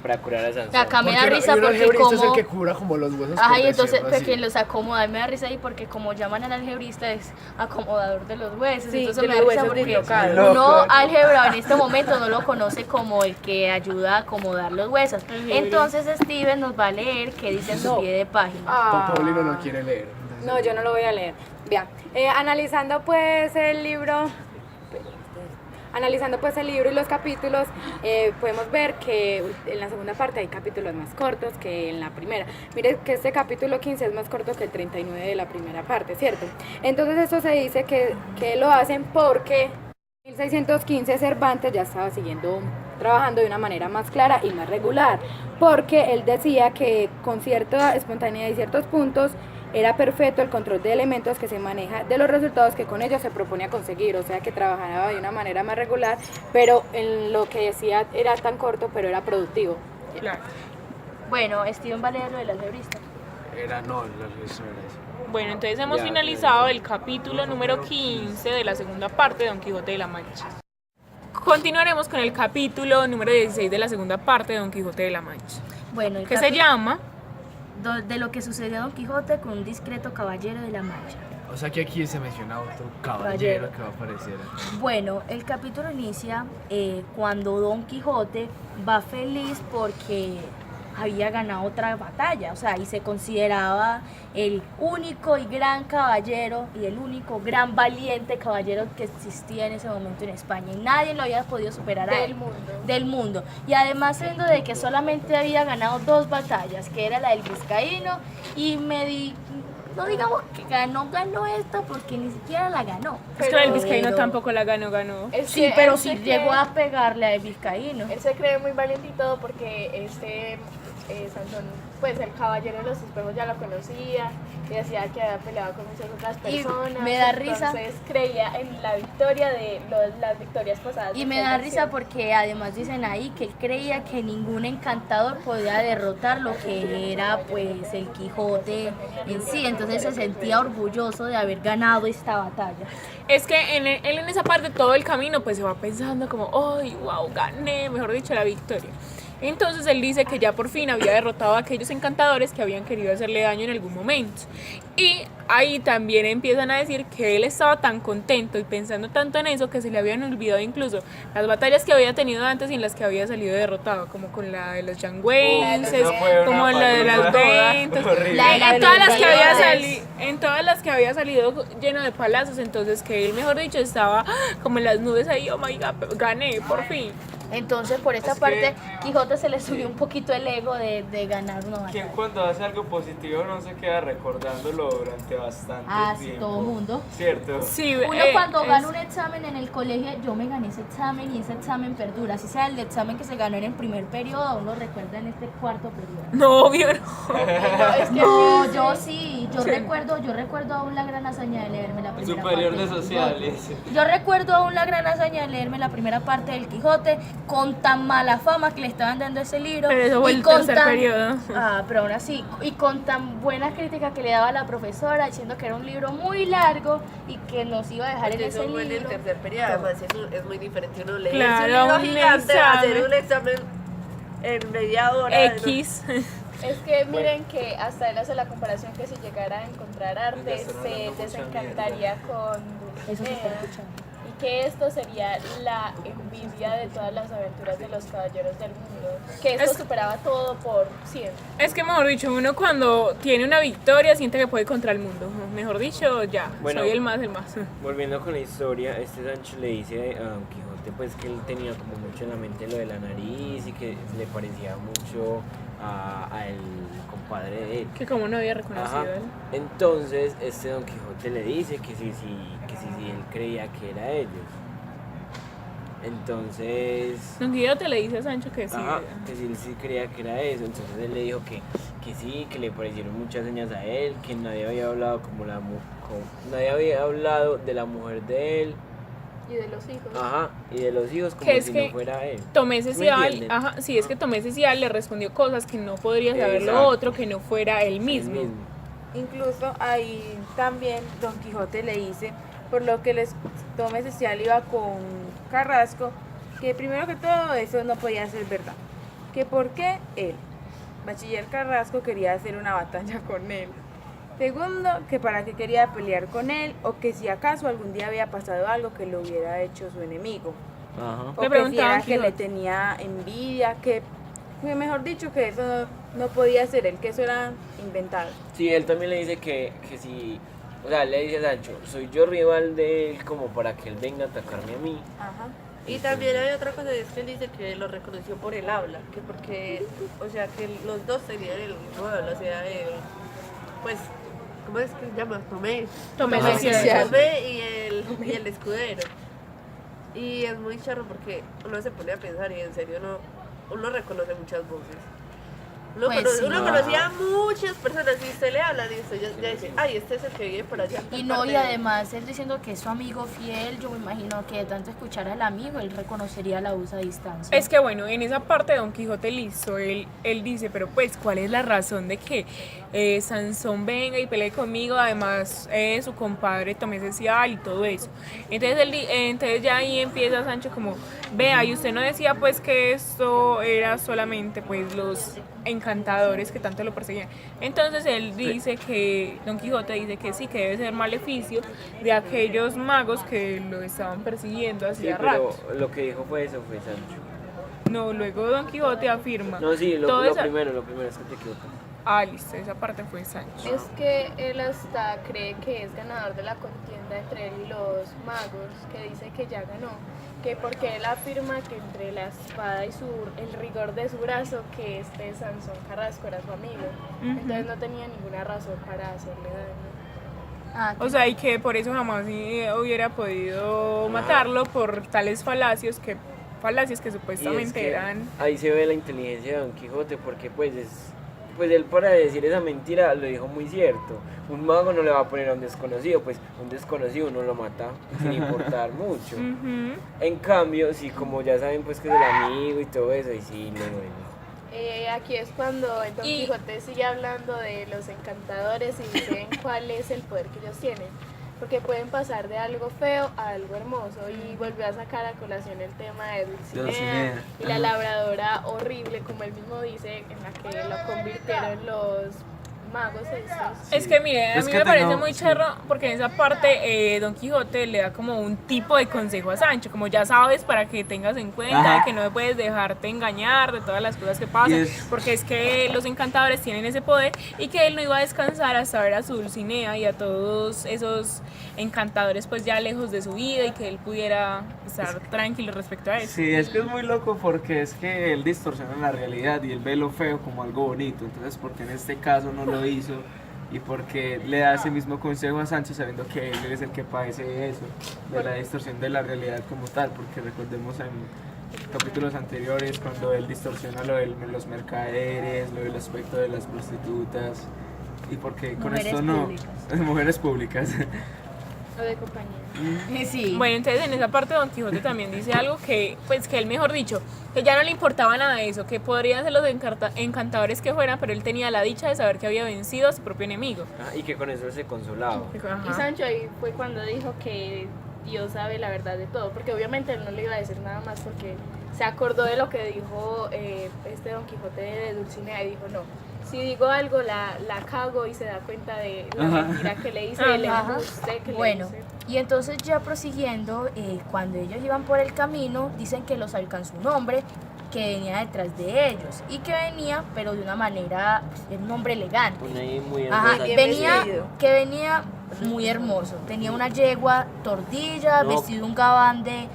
para curar a Sansón. Acá me da Porque risa el porque algebrista es el como... que cura como los huesos. Ajá, por y entonces decirlo pues así. quien los acomoda, a mí me da risa ahí porque como llaman al algebrista es acomodador de los huesos, Sí, entonces de me los da risa huesos porque dislocados. Loco. uno álgebra en este momento no lo conoce como el que ayuda a acomodar los huesos. Entonces Steven nos va a leer qué dice en su pie de página. Paulino no quiere leer. entonces- No, yo no lo voy a leer. Vean, analizando pues el libro y los capítulos, podemos ver que en la segunda parte hay capítulos más cortos que en la primera. Mire que este capítulo 15 es más corto que el 39 de la primera parte, ¿cierto? Entonces esto se dice que lo hacen porque en 1615 Cervantes ya estaba trabajando de una manera más clara y más regular, porque él decía que con cierta espontaneidad y ciertos puntos era perfecto el control de elementos que se maneja de los resultados que con ellos se propone a conseguir, o sea que trabajaba de una manera más regular, pero en lo que decía era tan corto, pero era productivo. Claro. Bueno, Steven va a leer lo del algebrista. No, eso era eso. Bueno, entonces hemos Ya, finalizado el capítulo número 15 de la segunda parte de Don Quijote de la Mancha. Continuaremos con el capítulo número 16 de la segunda parte de Don Quijote de la Mancha, Bueno, el que se llama de lo que sucedió a Don Quijote con un discreto caballero de la Mancha. O sea que aquí se menciona otro caballero que va a aparecer. Bueno, el capítulo inicia cuando Don Quijote va feliz porque había ganado otra batalla, o sea, y se consideraba el único y gran caballero y el único gran valiente caballero que existía en ese momento en España, y nadie lo había podido superar a él. Del mundo. Y además siendo de que solamente había ganado 2 batallas, que era la del Vizcaíno y no digamos que ganó esta porque ni siquiera la ganó. Es que el Vizcaíno Pero- tampoco la ganó. Sí, pero sí llegó a pegarle al Vizcaíno. Él se cree muy valiente y todo porque Sansón, pues el caballero de los espejos ya lo conocía y decía que había peleado con muchas otras Y personas. me da risa. Entonces creía en la victoria de las victorias pasadas. Y me da risa porque además dicen ahí que él creía que ningún encantador podía derrotar lo que era pues el Quijote en sí, entonces se sentía orgulloso de haber ganado esta batalla. Es que él en esa parte todo el camino pues se va pensando como, ¡ay, wow, gané! Mejor dicho, la victoria. Entonces él dice que ya por fin había derrotado a aquellos encantadores que habían querido hacerle daño en algún momento. Y ahí también empiezan a decir que él estaba tan contento y pensando tanto en eso que se le habían olvidado incluso las batallas que había tenido antes y en las que había salido derrotado, como con la de los yangüenses, Esa fue una como la de las palusa ventas, horrible. La- en todas las que había Ventas. salido, en todas las que había salido lleno de palazos, entonces que él, mejor dicho, estaba como en las nubes ahí, oh my god, gané, por fin. Entonces por esta parte Quijote se le subió un poquito el ego de ganar una Quien batalla. cuando hace algo positivo no se queda recordándolo durante bastante Sí, tiempo. todo mundo. ¿Cierto? Sí, Uno cuando gana un examen en el colegio, yo me gané ese examen y ese examen perdura. Si sea el examen que se ganó en el primer periodo, aún lo recuerda en este cuarto periodo. No, obvio no. No, yo sí, yo recuerdo aún la gran hazaña de leerme la primera Superior parte de del sociales. Quijote. Yo recuerdo aún la gran hazaña de leerme la primera parte del Quijote con tan mala fama que le estaban dando ese libro. Pero eso fue y el con tercer periodo. Pero aún así, y con tan buena crítica que le daba la profesora diciendo que era un libro muy largo y que nos iba a dejar en ese Eso fue en el libro. tercer periodo, además es muy diferente uno leer Claro, un un libro gigante, hacer examen. un examen en media hora. X. Es que miren que hasta él hace la comparación que si llegara a encontrar arte Oiga, están se hablando mucha desencantaría con Eso se está Dulcinea, escuchando. y que esto sería la envidia de todas las aventuras de los caballeros del mundo, que esto Es- superaba todo por 100. Es que mejor dicho, uno cuando tiene una victoria siente que puede contra el mundo. Mejor dicho, ya, Bueno. soy el más. Volviendo con la historia, Sancho le dice a Don Quijote pues que él tenía como mucho en la mente lo de la nariz y que le parecía mucho a el compadre de él. Que como no había reconocido Ajá. él. Entonces Don Quijote le dice que sí, él creía que era ellos. Entonces Don Quijote le dice a Sancho que sí. ajá, que sí, él sí creía que era eso. Entonces él le dijo que sí, que le parecieron muchas señas a él, que nadie había hablado nadie había hablado de la mujer de él. Y de los hijos. Ajá, y de los hijos como Que es si que no fuera él. Tomé ¿Me Cecial, entienden? ajá, sí, es que Tomé Cecial le respondió cosas que no podría saber lo Exacto. otro que no fuera él El mismo. Incluso ahí también Don Quijote le dice, por lo que les tome especial iba con Carrasco, que primero que todo eso no podía ser verdad. que por qué él, Bachiller Carrasco, quería hacer una batalla con él. Segundo, que para qué quería pelear con él o que si acaso algún día había pasado algo que lo hubiera hecho su enemigo. Ajá. O Le que si preguntaban era que Quijote. le tenía envidia, que mejor dicho que eso no podía ser él, que eso era inventado. Sí, él también le dice que si, o sea, le dice a Sancho, soy yo rival de él como para que él venga a atacarme a mí. Ajá. Y también hay otra cosa, es que él dice que lo reconoció por el habla, que porque, o sea, que los dos tenían el mismo habla, o sea, pues, ¿cómo es que se llama? Tomé. Tomé Ajá. decisión. Tomé y el escudero. Y es muy charro porque uno se pone a pensar y en serio uno reconoce muchas voces. Uno, Pues conoce- sí. uno conocía a muchas personas y usted le habla y usted ya dice, ay, este es el que vive por allá. en tal Y no, parte y de-". además él diciendo que es su amigo fiel, yo me imagino que de tanto escuchar al amigo, él reconocería la voz a distancia. Es que bueno, en esa parte de Don Quijote listo, él dice, pero pues, ¿cuál es la razón de que Sansón venga y pelee conmigo? Además, su compadre Tomé Cecial y todo eso. Entonces, entonces ya ahí empieza Sancho como, vea, y usted no decía pues que esto era solamente pues los encantadores que tanto lo perseguían. Entonces él dice que, Don Quijote dice que sí, que debe ser maleficio de aquellos magos que lo estaban persiguiendo Sí, hacía pero rato. lo que dijo fue eso, fue Sancho. No, luego Don Quijote afirma. No, sí, lo Todo esa- primero es que te equivocas. Ah, listo, esa parte fue Sancho. Es que él hasta cree que es ganador de la contienda entre él y los magos, que dice que ya ganó, que porque él afirma que entre la espada y el rigor de su brazo, que Sansón Carrasco era su amigo, entonces no tenía ninguna razón para hacerle daño. Ah, O sea, y que por eso jamás hubiera podido matarlo por tales falacias que supuestamente Y es que eran... ahí se ve la inteligencia de Don Quijote porque pues él para decir esa mentira lo dijo muy cierto. Un mago no le va a poner a un desconocido, pues un desconocido uno lo mata sin importar mucho. Ujú. En cambio, sí, como ya saben pues que es el amigo y todo eso, y sí le duele. Aquí es cuando Don Y- Quijote sigue hablando de los encantadores y dicen cuál es el poder que ellos tienen. Porque pueden pasar de algo feo a algo hermoso. Y volvió a sacar a colación el tema de Dulcinea y la labradora horrible, como él mismo dice, en la que lo convirtieron los magos estos. Es que mire, a Es mí que me parece tengo- muy charro porque en esa parte Don Quijote le da como un tipo de consejo a Sancho, como ya sabes para que tengas en cuenta Ajá. que no puedes dejarte engañar de todas las cosas que pasan, Y es- porque es que los encantadores tienen ese poder y que él no iba a descansar hasta ver a su Dulcinea y a todos esos encantadores pues ya lejos de su vida y que él pudiera estar tranquilo respecto a eso. Sí, es que es muy loco porque es que él distorsiona la realidad y él ve lo feo como algo bonito. Entonces, porque en este caso no lo hizo y porque le da ese mismo consejo a Sancho sabiendo que él es el que padece eso, de la distorsión de la realidad como tal. Porque recordemos en capítulos anteriores cuando él distorsiona lo de los mercaderes, lo del aspecto de las prostitutas y porque con Mujeres esto no... públicas. Mujeres públicas. O de compañía. Sí. Bueno, entonces en esa parte Don Quijote también dice algo que, pues que él mejor dicho, que ya no le importaba nada de eso, que podrían ser los encantadores que fueran, pero él tenía la dicha de saber que había vencido a su propio enemigo. Ah, y que con eso él se consolaba. Ajá. Y Sancho ahí fue cuando dijo que Dios sabe la verdad de todo, porque obviamente él no le iba a decir nada más porque se acordó de lo que dijo Don Quijote de Dulcinea y dijo no, si digo algo la cago y se da cuenta de la Ajá. mentira que le hice, del Ajá. embuste que Bueno, le hice. y entonces ya prosiguiendo, cuando ellos iban por el camino, dicen que los alcanzó un hombre que venía detrás de ellos y que venía, pero de una manera, pues, era un hombre elegante. Una ahí muy Ajá, hermosa. bien venía muy hermoso. Tenía una yegua tordilla, No. vestido un gabán de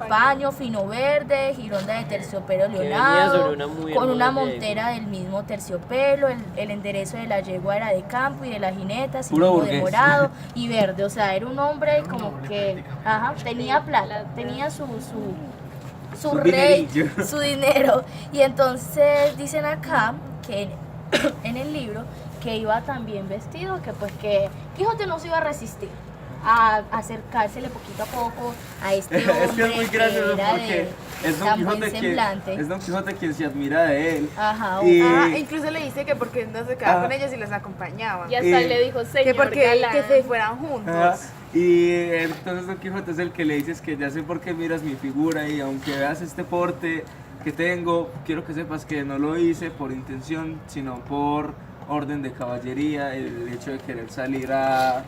paño fino verde, gironda de terciopelo venía leonado, sobre una muy con una hermosa montera del mismo terciopelo. El enderezo de la yegua era de campo y de la jineta, Puro sinónimo de burgués. morado y verde. O sea, era un hombre como que, ajá, tenía plata, tenía su Su rey, dinerillo. su dinero. Y entonces dicen acá que en el libro que iba también vestido, que pues que Quijote no se iba a resistir a acercársele poquito a poco a este hombre Es que es muy gracioso era porque de es Don tan buen Quijote semblante. es Don Quijote quien se admira de él. Ajá, Y- Incluso le dice que porque no se quedaba Ah. con ellos y los acompañaba. Y hasta Y- le dijo Que señor porque galán. que se fueran juntos. Ajá. Y entonces Don Quijote es el que le dices que ya sé por qué miras mi figura y aunque veas este porte, que tengo, quiero que sepas que no lo hice por intención, sino por orden de caballería, el hecho de querer salir a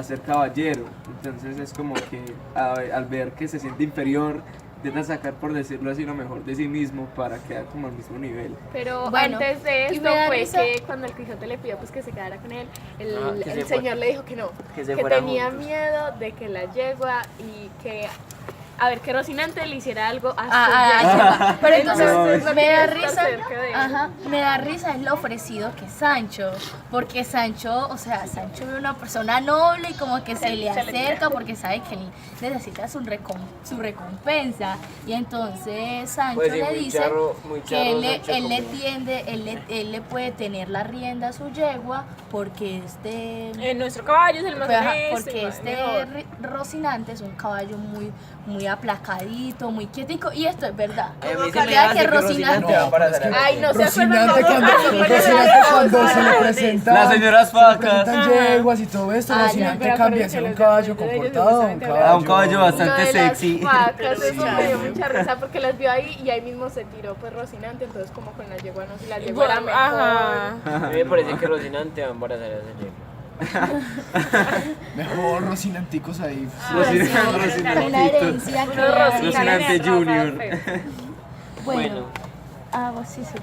ser caballero. Entonces es como que al ver que se siente inferior, intenta sacar, por decirlo así, lo mejor de sí mismo para quedar como al mismo nivel. Pero Bueno, antes de y esto me da fue risa- que cuando el Quijote le pidió pues que se quedara con él, que el se señor fuera. le dijo que no, Que se que fueran tenía juntos. miedo de que la yegua y que, a ver, que Rocinante le hiciera algo a su Ah, yegua. pero entonces no me da quería risa, estar cerca de él. ajá, me da risa es lo ofrecido que es Sancho, porque Sancho, o sea, Sancho es una persona noble y como que se le acerca porque sabe que él necesita su recompensa, y entonces Sancho Pues sí, le muy dice charro, muy que charro Sancho él le como- tiende, él le puede tener la rienda a su yegua porque Nuestro caballo es el más pues, ajá, honesto, porque el más mejor. Rocinante es un caballo muy aplacadito, muy quietico, y esto es verdad. A mí se Vea me hace que que Rocinante va para hacer Ay, no se Rocinante acuerdan cuando se le presenta, Las señoras se le vacas. presentan yeguas y todo esto, Ah, ya, Rocinante pero cambia acuérdense a ser un los caballo de ellos comportado, un justamente caballo, A un caballo bastante Lo de las sexy. vacas, eso me dio mucha risa porque las vio ahí y ahí mismo se tiró pues Rocinante, entonces como con la yegua no, si la yegua era mejor. Ajá. A mí me parece que Rocinante va a embarazar a esa yegua. mejor Rocinanticos ahí. Una herencia que Rocinante Junior. bueno, sí, sí.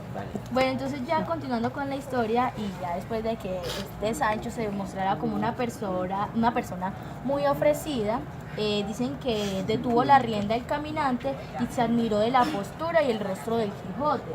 Bueno, entonces ya continuando con la historia, y ya después de que este Sancho se demostrara como una persona muy ofrecida, dicen que detuvo la rienda del caminante y se admiró de la postura y el rostro del Quijote.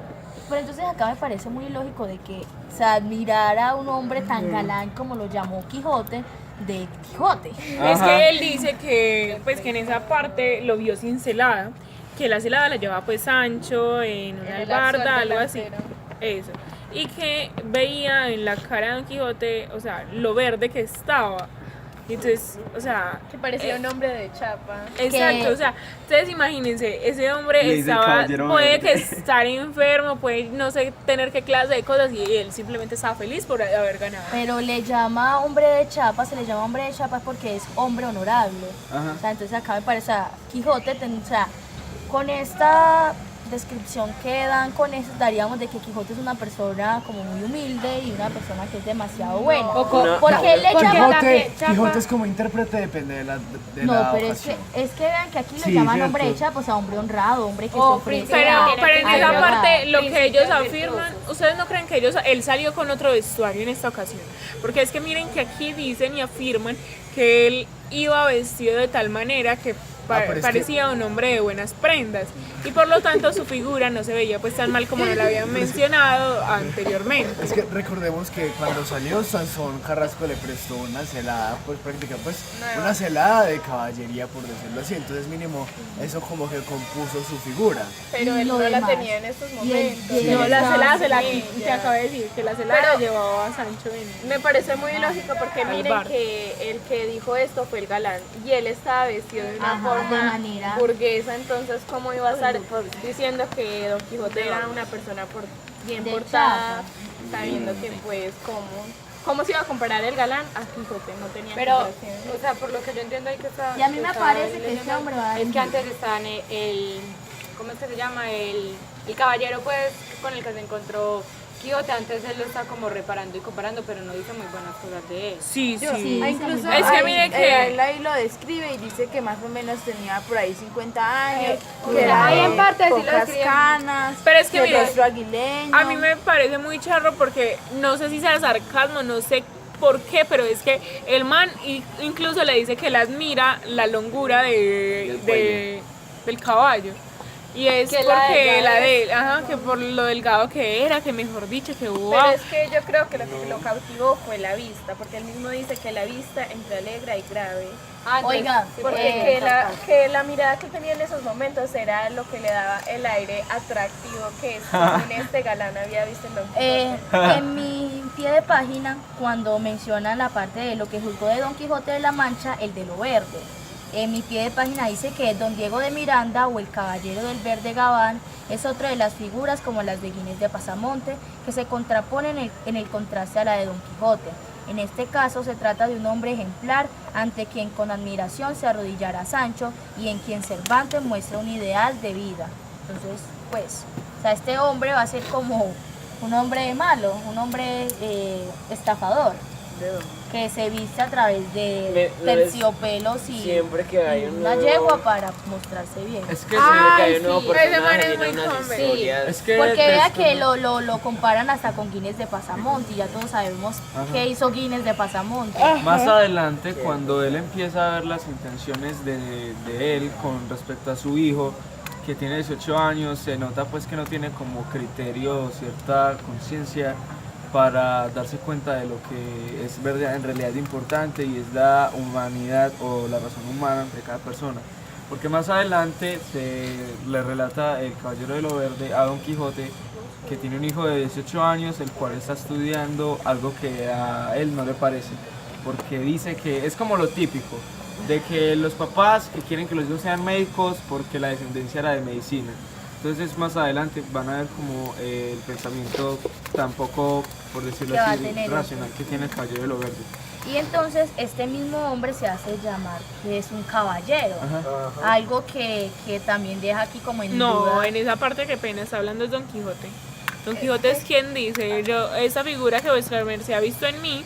Pero entonces acá me parece muy ilógico de que se admirara a un hombre tan galán como lo llamó Quijote, de Quijote. Es que él dice que, pues, que en esa parte lo vio sin celada, que la celada la llevaba pues Sancho en una el arzo albarda, del algo así. delantero. Eso. Y que veía en la cara de Don Quijote, o sea, lo verde que estaba. Y entonces, o sea, Que parecía un hombre de chapa. exacto, o sea, ustedes imagínense, ese hombre Le dice el estaba, caballero puede verde. que estar enfermo, puede no sé, tener qué clase de cosas, y él simplemente estaba feliz por haber ganado. Pero le llama hombre de Chiapas, se le llama hombre de Chiapas porque es hombre honorable. Ajá. O sea, entonces acá me parece, o sea, Quijote, o sea, con esta descripción que dan, con eso daríamos de que Quijote es una persona como muy humilde y una persona que es demasiado buena. Porque él le llama... Quijote es como intérprete, depende de la No, pero es ocasión. que vean que aquí lo Sí, llaman cierto. hombre de Chiapas, o sea, hombre honrado, hombre que se Oh, ofrece Pero a- en a esa ayudar. parte, lo que ellos Principios afirman, ¿ustedes no creen que él salió con otro vestuario en esta ocasión? Porque es que miren que aquí dicen y afirman que él iba vestido de tal manera que pero es que- parecía un hombre de buenas prendas, y por lo tanto su figura no se veía pues tan mal como nos la habían mencionado anteriormente. Es que recordemos que cuando salió Sansón Carrasco le prestó una celada, pues prácticamente pues una celada de caballería, por decirlo así, entonces mínimo eso como que compuso su figura. Pero él Lo no la demás. tenía en estos Y él- momentos. y él No, la estaba- celada se la Sí, te ya. acabo de decir, que la celada Pero- llevaba a Sancho en... Me parece muy ilógico porque Al miren bar. que el que dijo esto fue el galán y él estaba vestido de una Ajá, forma de manera- burguesa, entonces cómo iba a estar diciendo que Don Quijote era una persona bien De portada, chapa. sabiendo que pues cómo se iba a comparar el galán a Quijote, no tenía Pero, comparación. o sea, por lo que yo entiendo ahí que está... Y a mí me está parece que leyendo, este hombre va a es que venir. antes estaban ¿cómo es que se llama? El caballero, pues, con el que se encontró Quijote, antes él lo está como reparando y comparando, pero no dice muy buenas cosas de él. Sí, sí. Sí, Ah, incluso Es que ahí, mire que- él ahí lo describe y dice que más o menos tenía por ahí 50 años, o que sea, era ahí en parte sí lo pocas describen. canas, Pero es que el mire, rostro aguileño. A mí me parece muy charro porque no sé si sea sarcasmo, no sé por qué, pero es que el man incluso le dice que él admira la longura del caballo. Y es Que la porque delgada la de él, ajá, que por lo delgado que era, que mejor dicho, que wow. Pero es que yo creo que lo que lo cautivó fue la vista, porque él mismo dice que la vista entre alegra y grave. Ah, entonces, Oiga, sí, Porque que la mirada que tenía en esos momentos era lo que le daba el aire atractivo que según este galán había visto en Don Quijote. En mi pie de página, cuando mencionan la parte de lo que juzgó de Don Quijote de la Mancha, el de lo verde. En mi pie de página dice que Don Diego de Miranda o el Caballero del Verde Gabán es otra de las figuras como las de Ginés de Pasamonte que se contraponen en el contraste a la de Don Quijote. En este caso se trata de un hombre ejemplar ante quien con admiración se arrodillará Sancho y en quien Cervantes muestra un ideal de vida. Entonces, pues. O sea, este hombre va a ser como un hombre malo, un hombre estafador, que se viste a través de terciopelos y siempre que hay un una nuevo- yegua para mostrarse bien. Es que Siempre que hay Ay, un nuevo sí, ese man personaje, es muy llena unas conven. historias. es que Porque vea después- que lo comparan hasta con Guinness de Pasamonte y ya todos sabemos qué hizo Guinness de Pasamonte. Más adelante, cuando él empieza a ver las intenciones de él con respecto a su hijo, que tiene 18 años, se nota pues que no tiene como criterio, cierta conciencia para darse cuenta de lo que es verdad, en realidad importante, y es la humanidad o la razón humana de cada persona. Porque más adelante se le relata el Caballero de lo Verde a Don Quijote, que tiene un hijo de 18 años, el cual está estudiando algo que a él no le parece, porque dice que es como lo típico, de que los papás que quieren que los hijos sean médicos porque la descendencia era de medicina. Entonces más adelante van a ver como el pensamiento tampoco, por decirlo Que va a así, tener racional que tiene el Caballero de lo Verde. Y entonces este mismo hombre se hace llamar que es un caballero. Ajá. Algo que también deja aquí como en No, duda. en esa parte que pena está hablando es Don Quijote. Don Quijote es quien dice, yo, esa figura que vuestra merced ha visto en mí,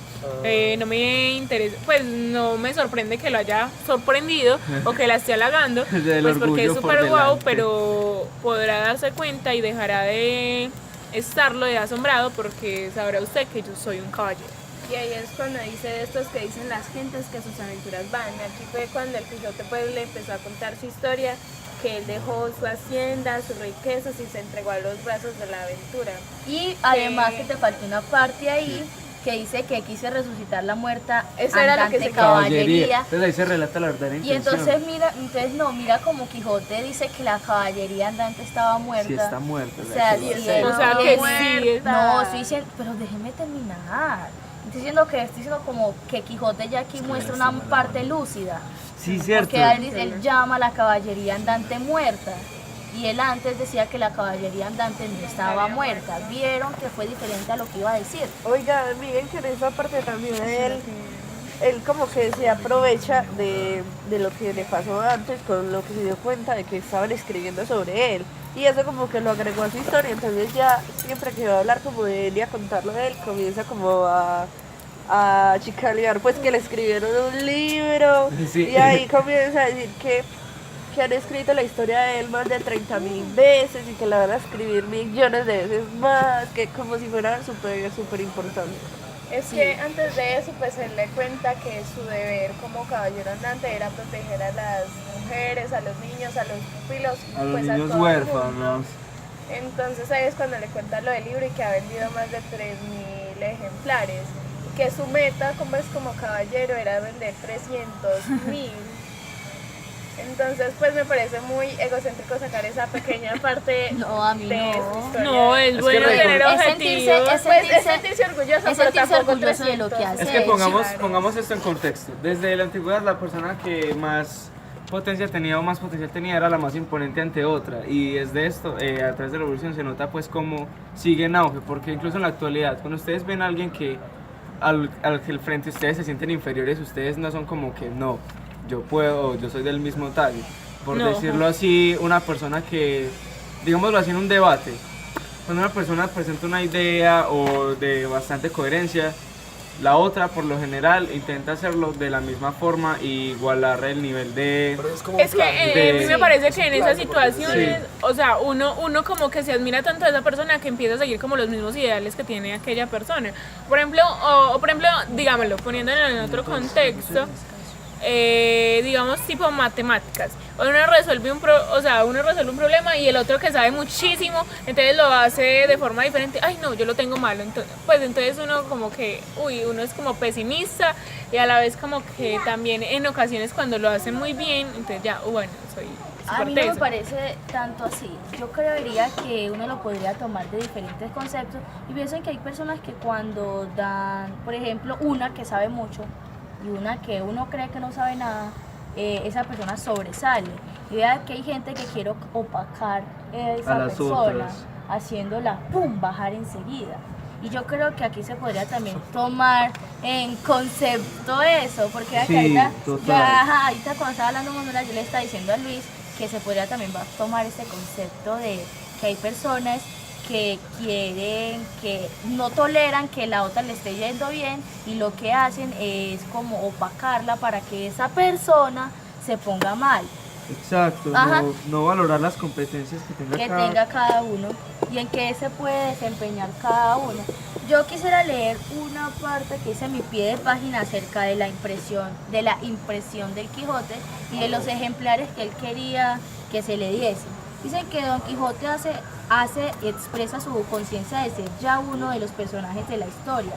no me interesa, pues no me sorprende que lo haya sorprendido o que la esté halagando, Del pues porque es orgullo por súper guau, delante. pero podrá darse cuenta y dejará de estarlo de asombrado porque sabrá usted que yo soy un caballero. Y ahí es cuando dice de estos que dicen las gentes que a sus aventuras van. Aquí fue cuando el Quijote pues le empezó a contar su historia, que él dejó su hacienda, sus riquezas y se entregó a los brazos de la aventura. Y además que te faltó una parte ahí que dice que quise resucitar la muerta Eso era lo que andante se caballería. Entonces ahí se relata la verdadera Y intención. entonces mira como Quijote dice que la caballería andante estaba muerta. Si está muerta. O sea, sí. sí, O sea que sí. No, estoy diciendo, pero déjeme terminar. Estoy diciendo como que Quijote ya aquí muestra una parte lúcida. Sí, cierto. Porque él llama a la caballería andante muerta. Y él antes decía que la caballería andante no estaba muerta. Vieron que fue diferente a lo que iba a decir. Oiga, miren que en esa parte también él como que se aprovecha de lo que le pasó antes con lo que se dio cuenta de que estaban escribiendo sobre él. Y eso como que lo agregó a su historia, entonces ya siempre que va a hablar como de él y a contarlo de él, comienza como a chicalear, pues que le escribieron un libro, Sí. y ahí comienza a decir que han escrito la historia de él más de 30.000 veces y que la van a escribir millones de veces más, que como si fuera súper importante. Es que antes de eso, pues él le cuenta que su deber como caballero andante era proteger a las mujeres, a los niños, a los pupilos, A los pues niños todo el mundo. huérfanos. Entonces ahí es cuando le cuenta lo del libro y que ha vendido más de 3.000 ejemplares. Y que su meta, como es como caballero, era vender 300.000. Entonces, pues me parece muy egocéntrico sacar esa pequeña parte No, a mí de no. su historia. No, es que bueno tener Es sentirse, objetivos. es Pues es sentirse, sentirse orgulloso, es pero sentirse tampoco orgulloso de lo que 300. hace. Es que Sí, pongamos esto en contexto. Desde la antigüedad la persona que más potencia tenía o más potencial tenía era la más imponente ante otra, y desde esto, a través de la evolución se nota pues cómo sigue en auge, porque incluso en la actualidad, cuando ustedes ven a alguien que al que el frente ustedes se sienten inferiores, ustedes no son como que no, yo puedo, yo soy del mismo tallo, por No. decirlo así, una persona que, digámoslo así, en un debate, cuando una persona presenta una idea o de bastante coherencia, la otra por lo general intenta hacerlo de la misma forma y igualar el nivel de... Pero es como Es que plan. a mí me parece que en esas plagio, porque situaciones, o sea, uno como que se admira tanto a esa persona que empieza a seguir como los mismos ideales que tiene aquella persona. Por ejemplo, por ejemplo, digámoslo, poniéndolo en otro contexto, digamos tipo matemáticas. Uno resuelve uno resuelve un problema y el otro que sabe muchísimo, entonces lo hace de forma diferente. Ay, no, yo lo tengo malo. Entonces uno como que, uno es como pesimista y a la vez como que también en ocasiones cuando lo hacen muy bien, entonces ya, bueno, soy A súper mí no me teso. parece tanto así. Yo creería que uno lo podría tomar de diferentes conceptos y pienso en que hay personas que cuando dan, por ejemplo, una que sabe mucho y una que uno cree que no sabe nada, esa persona sobresale. Y vea que hay gente que quiere opacar a esa A las persona, otras. haciéndola bajar enseguida. Y yo creo que aquí se podría también tomar en concepto eso, porque vea que Sí, ahorita, total. ahorita cuando estaba hablando con Manuela, yo le estaba diciendo a Luis que se podría también tomar ese concepto de que hay personas que no toleran que la otra le esté yendo bien y lo que hacen es como opacarla para que esa persona se ponga mal. Exacto, no valorar las competencias que tenga cada uno y en qué se puede desempeñar cada uno. Yo quisiera leer una parte que dice mi pie de página acerca de la impresión del Quijote y de los ejemplares que él quería que se le diesen. Dicen que Don Quijote expresa su conciencia de ser ya uno de los personajes de la historia,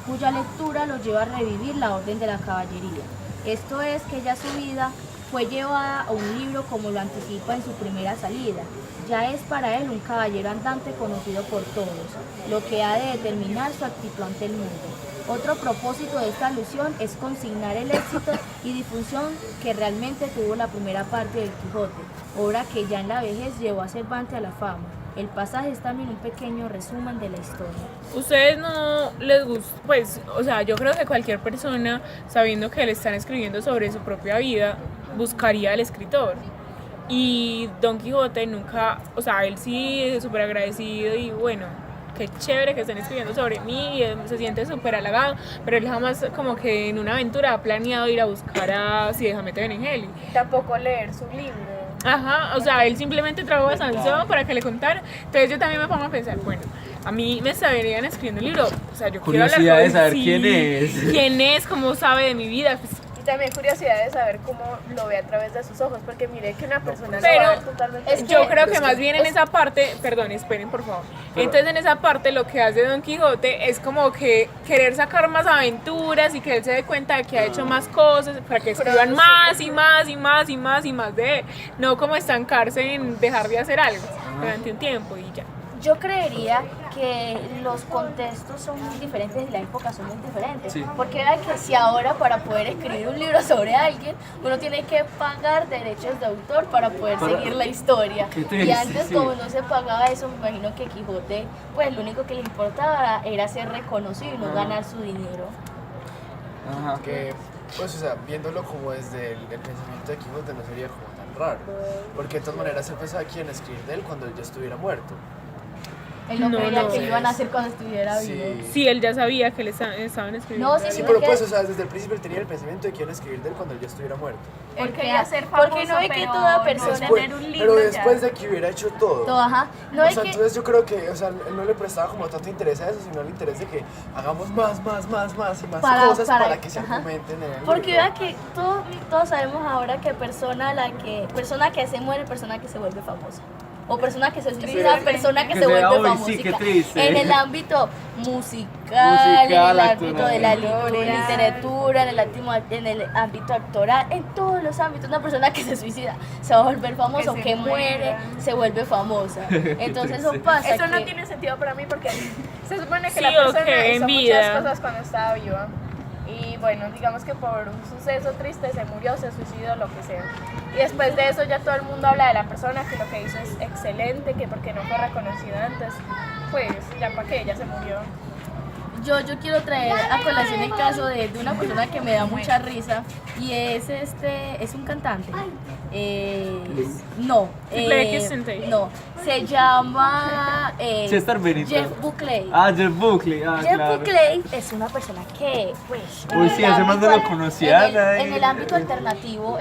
cuya lectura lo lleva a revivir la orden de la caballería. Esto es que ya su vida fue llevada a un libro como lo anticipa en su primera salida. Ya es para él un caballero andante conocido por todos, lo que ha de determinar su actitud ante el mundo. Otro propósito de esta alusión es consignar el éxito y difusión que realmente tuvo la primera parte del Quijote, obra que ya en la vejez llevó a Cervantes a la fama. El pasaje es también un pequeño resumen de la historia. ¿Ustedes no les gusta? Pues, o sea, yo creo que cualquier persona, sabiendo que le están escribiendo sobre su propia vida, buscaría al escritor. Y Don Quijote nunca, o sea, él sí es súper agradecido y bueno, qué chévere que estén escribiendo sobre mí y él se siente súper halagado, pero él jamás como que en una aventura ha planeado ir a buscar a Si déjame te Benengeli. Tampoco leer su libro. Ajá, o sea, él simplemente trajo a Sansón para que le contara. Entonces yo también me pongo a pensar, bueno, a mí me estarían escribiendo un libro, o sea, yo quiero hablar Curiosidad con de saber sí, quién es. quién es, cómo sabe de mi vida, pues, Y también curiosidad de saber cómo lo ve a través de sus ojos, porque mire que una persona pero lo va a ver totalmente yo creo que más bien en esa parte, perdón, esperen por favor. Entonces en esa parte lo que hace Don Quijote es como que querer sacar más aventuras y que él se dé cuenta de que ha hecho más cosas para que escriban más y más y más y más y más de él, no como estancarse en dejar de hacer algo durante un tiempo y ya. Yo creería que los contextos son muy diferentes y las épocas son muy diferentes. Sí. Porque era que si ahora para poder escribir un libro sobre alguien, uno tiene que pagar derechos de autor para poder seguir la historia. Y antes como no se pagaba eso, me imagino que Quijote, pues lo único que le importaba era ser reconocido y no ganar su dinero. Ajá. Que, pues, o sea, viéndolo como desde el pensamiento de Quijote no sería como tan raro. Porque de todas maneras él pensaba quién escribir de él cuando él ya estuviera muerto. Él no creía que no. iban a hacer cuando estuviera vivo. Sí, él ya sabía que le estaban escribiendo. No, sí, Sí, pero pues, o sea, desde el principio él tenía el pensamiento de quién escribir de él cuando él ya estuviera muerto. Él quería ser famoso, porque no es que pero toda persona tener un libro Pero ya. después de que hubiera hecho todo. Ajá. No O es sea, que entonces yo creo que, o sea, él no le prestaba como tanto interés a eso, sino el interés de que hagamos más y más cosas para que se argumenten en el porque libro. vea que todos sabemos ahora que persona que se muere, persona que se vuelve famosa. O persona que se suicida, persona que se vuelve famosa. Sí, qué triste. En el ámbito musical, en el ámbito de la literatura, en el ámbito actoral, en todos los ámbitos, una persona que se suicida se va a volver famosa, Que que se muere, muera. se vuelve famosa. Entonces eso pasa. Eso no que- tiene sentido para mí porque se supone que Sí, la persona ok, hizo en muchas vida. cosas cuando estaba viva. Y bueno, digamos que por un suceso triste se murió, se suicidó, lo que sea. Y después de eso ya todo el mundo habla de la persona, que lo que hizo es excelente, que porque no fue reconocido antes, pues ya para qué, ya se murió. Yo quiero traer a colación el caso de una persona que me da mucha risa y es un cantante. No, se llama Chester Bennington. Jeff Buckley. Jeff Buckley. Jeff Claro. Buckley es una persona que, pues, Uy, sí, ese man no lo conocía nadie. en el ámbito alternativo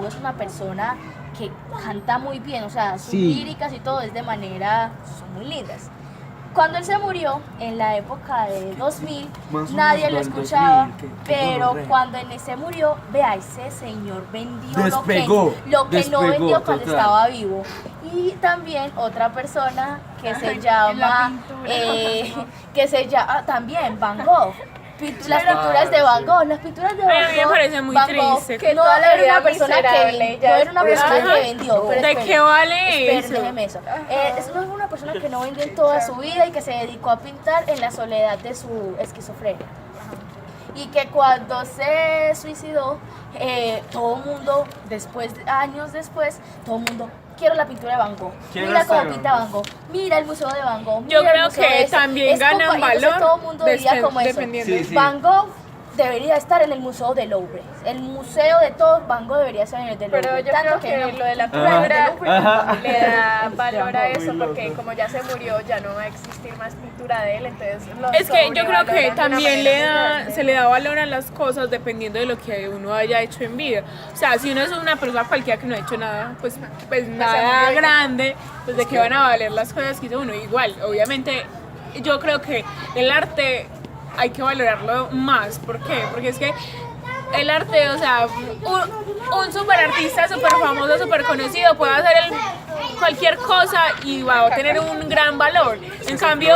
es una persona que canta muy bien, o sea, sus Sí. líricas y todo es de manera, son muy lindas. Cuando él se murió, en la época de 2000, Más o nadie menos lo del escuchaba, 2000, que pero gonorrea. cuando él se murió, vea, ese señor vendió Despegó, lo que no despegó, vendió cuando total. estaba vivo. Y también otra persona que se en la llama, pintura. que se llama también Van Gogh. Las pinturas de Van Gogh, las pinturas de Van Ay, a mí me Gogh. parece muy Van Gogh, triste. que no toda la era vida una persona que miserable, no era una Pero es persona que- que vendió. Pero ¿De espere, qué vale espere, eso? déjeme eso. Eso no es una persona que no vendió en toda su vida y que se dedicó a pintar en la soledad de su esquizofrenia. Y que cuando se suicidó, todo el mundo, años después, todo el mundo, quiero la pintura de Van Gogh, Quiero mira esta cómo de pinta Van Van Gogh, mira el museo de Van Gogh. Yo mira el creo museo de que este". también Es como- ganan entonces valor todo el mundo diría como eso. dependiendo. Sí, sí. Van Gogh debería estar en el Museo del Louvre. El museo de todo Van Gogh debería estar en el del Louvre. Pero yo Tanto creo que no- lo de la pintura le da valor a eso porque como ya se murió ya no va a existir más pintura de él, entonces Es que yo creo que también se le da valor a las cosas dependiendo de lo que uno haya hecho en vida. O sea, si uno es una persona cualquiera que no ha hecho nada, pues nada murió. grande, pues de qué van a valer las cosas que hizo uno. Igual, obviamente, yo creo que el arte hay que valorarlo más. ¿Por qué? Porque es que el arte, o sea, un super artista, super famoso, super conocido puede hacer cualquier cosa y va a tener un gran valor. En cambio,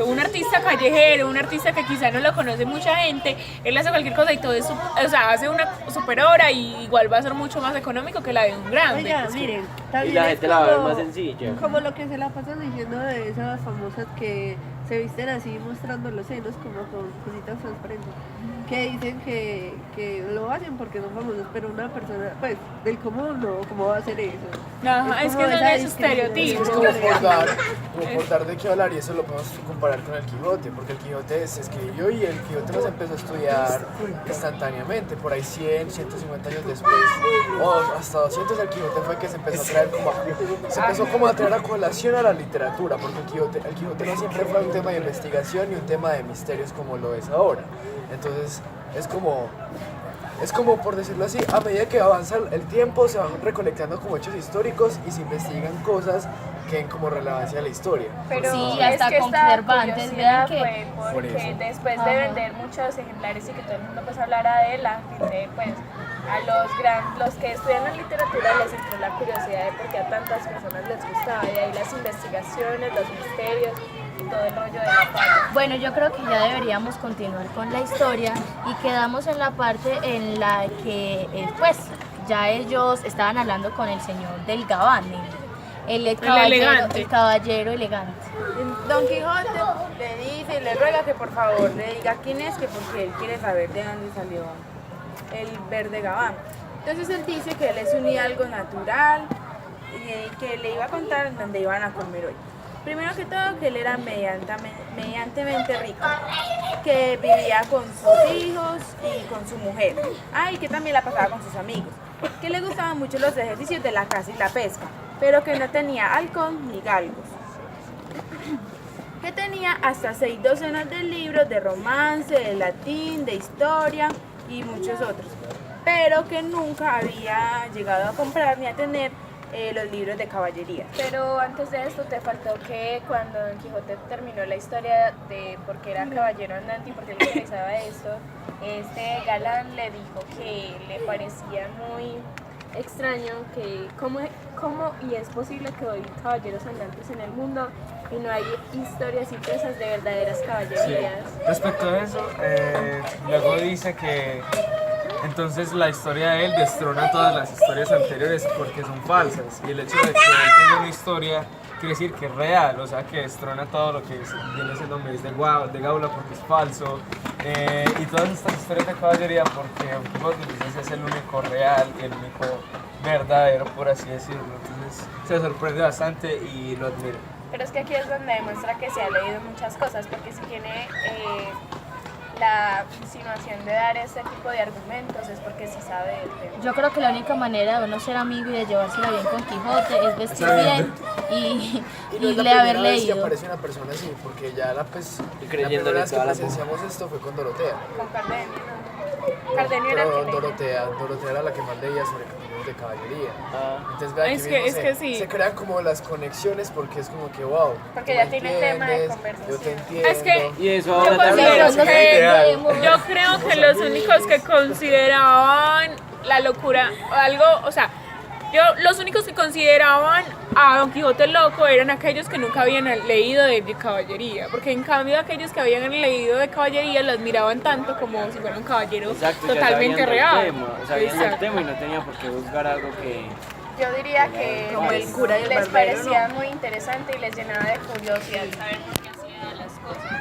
un artista callejero, un artista que quizá no lo conoce mucha gente, él hace cualquier cosa y todo eso, o sea, hace una super obra y igual va a ser mucho más económico que la de un grande. Oiga, miren, Y también la es gente la va a ver como- más sencilla. Como lo que se la pasan diciendo de esas famosas que se visten así mostrando los senos como con cositas transparentes. Que dicen que lo hacen porque son famosos, pero una persona, pues, del común no, ¿cómo va a hacer eso? Ajá, es que como son esa esos estereotipos. Es como por dar de qué hablar y eso lo podemos comparar con el Quijote, porque el Quijote se escribió y el Quijote no se empezó a estudiar instantáneamente, por ahí 100, 150 años después, o hasta 200 el Quijote fue que se empezó a traer como a traer a colación a la literatura, porque el Quijote no siempre fue un tema de investigación y un tema de misterios como lo es ahora. Entonces es como por decirlo así, a medida que avanza el tiempo se van recolectando como hechos históricos y se investigan cosas que en como relevancia a la historia. Pero Sí, es hasta que con esta Cervantes, curiosidad vean que- fue Por porque eso. después de vender muchos ejemplares y que todo el mundo pues hablara de él, la gente pues a los que estudian la literatura les entró la curiosidad de por qué a tantas personas les gustaba, y ahí las investigaciones, los misterios y todo el rollo de la fama. Bueno, yo creo que ya deberíamos continuar con la historia y quedamos en la parte en la que, pues, ya ellos estaban hablando con el señor del Gabán, elegante. el caballero elegante. Don Quijote le dice y le ruega que por favor le diga quién es, que porque él quiere saber de dónde salió el verde gabán. Entonces él dice que él es un hidalgo natural y que le iba a contar en dónde iban a comer hoy. Primero que todo, que él era mediantemente rico, que vivía con sus hijos y con su mujer. Y que también la pasaba con sus amigos. Que le gustaban mucho los ejercicios de la caza y la pesca, pero que no tenía halcón ni galgos. Que tenía hasta 6 docenas de libros de romance, de latín, de historia y muchos otros, pero que nunca había llegado a comprar ni a tener los libros de caballería. Pero antes de esto te faltó que cuando Don Quijote terminó la historia de por qué era caballero andante y por qué le interesaba esto, este galán le dijo que le parecía muy extraño que cómo y es posible que hoy caballeros andantes en el mundo y no hay historias impresas de verdaderas caballerías. Respecto a eso, luego dice que entonces la historia de él destrona todas las historias anteriores porque son falsas, y el hecho de que él tenga una historia quiere decir que es real, o sea que destrona todo lo que viene siendo Melis de Gaula porque es falso, y todas estas historias de caballería porque Don Quijote entonces es el único real y el único verdadero, por así decirlo. Entonces se sorprende bastante y lo admiro. Pero es que aquí es donde demuestra que se ha leído muchas cosas, porque si tiene la insinuación de dar este tipo de argumentos es porque sí sabe del tema. Yo creo que la única manera de uno ser amigo y de llevársela bien con Quijote es vestir bien y no es la le haber primera vez que leído. aparece una persona así, porque ya la creyéndole primera vez que toda la presenciamos esto fue con Dorotea. Con Cardenio, ¿no? Cardenio era el Pero que leía. Dorotea era la que más leía sobre caminos de caballería. Entonces, vea Es que que- mismo es que sí. se crean como las conexiones porque es como que wow. Porque tú ya me tiene tema de entiendes, conversación. Yo te entiendo. Es que Y eso yo ahora considero también. que yo creo que los únicos que consideraban la locura algo, o sea, los únicos que consideraban a Don Quijote loco eran aquellos que nunca habían leído de caballería, porque en cambio aquellos que habían leído de caballería lo admiraban tanto como si fuera un caballero Exacto, ya totalmente sabían del real. tema, sabían del Exacto. tema y no tenía por qué buscar algo que... Yo diría que Como el cura y el les barbero, parecía muy interesante y les llenaba de curiosidad saber por qué hacía las cosas.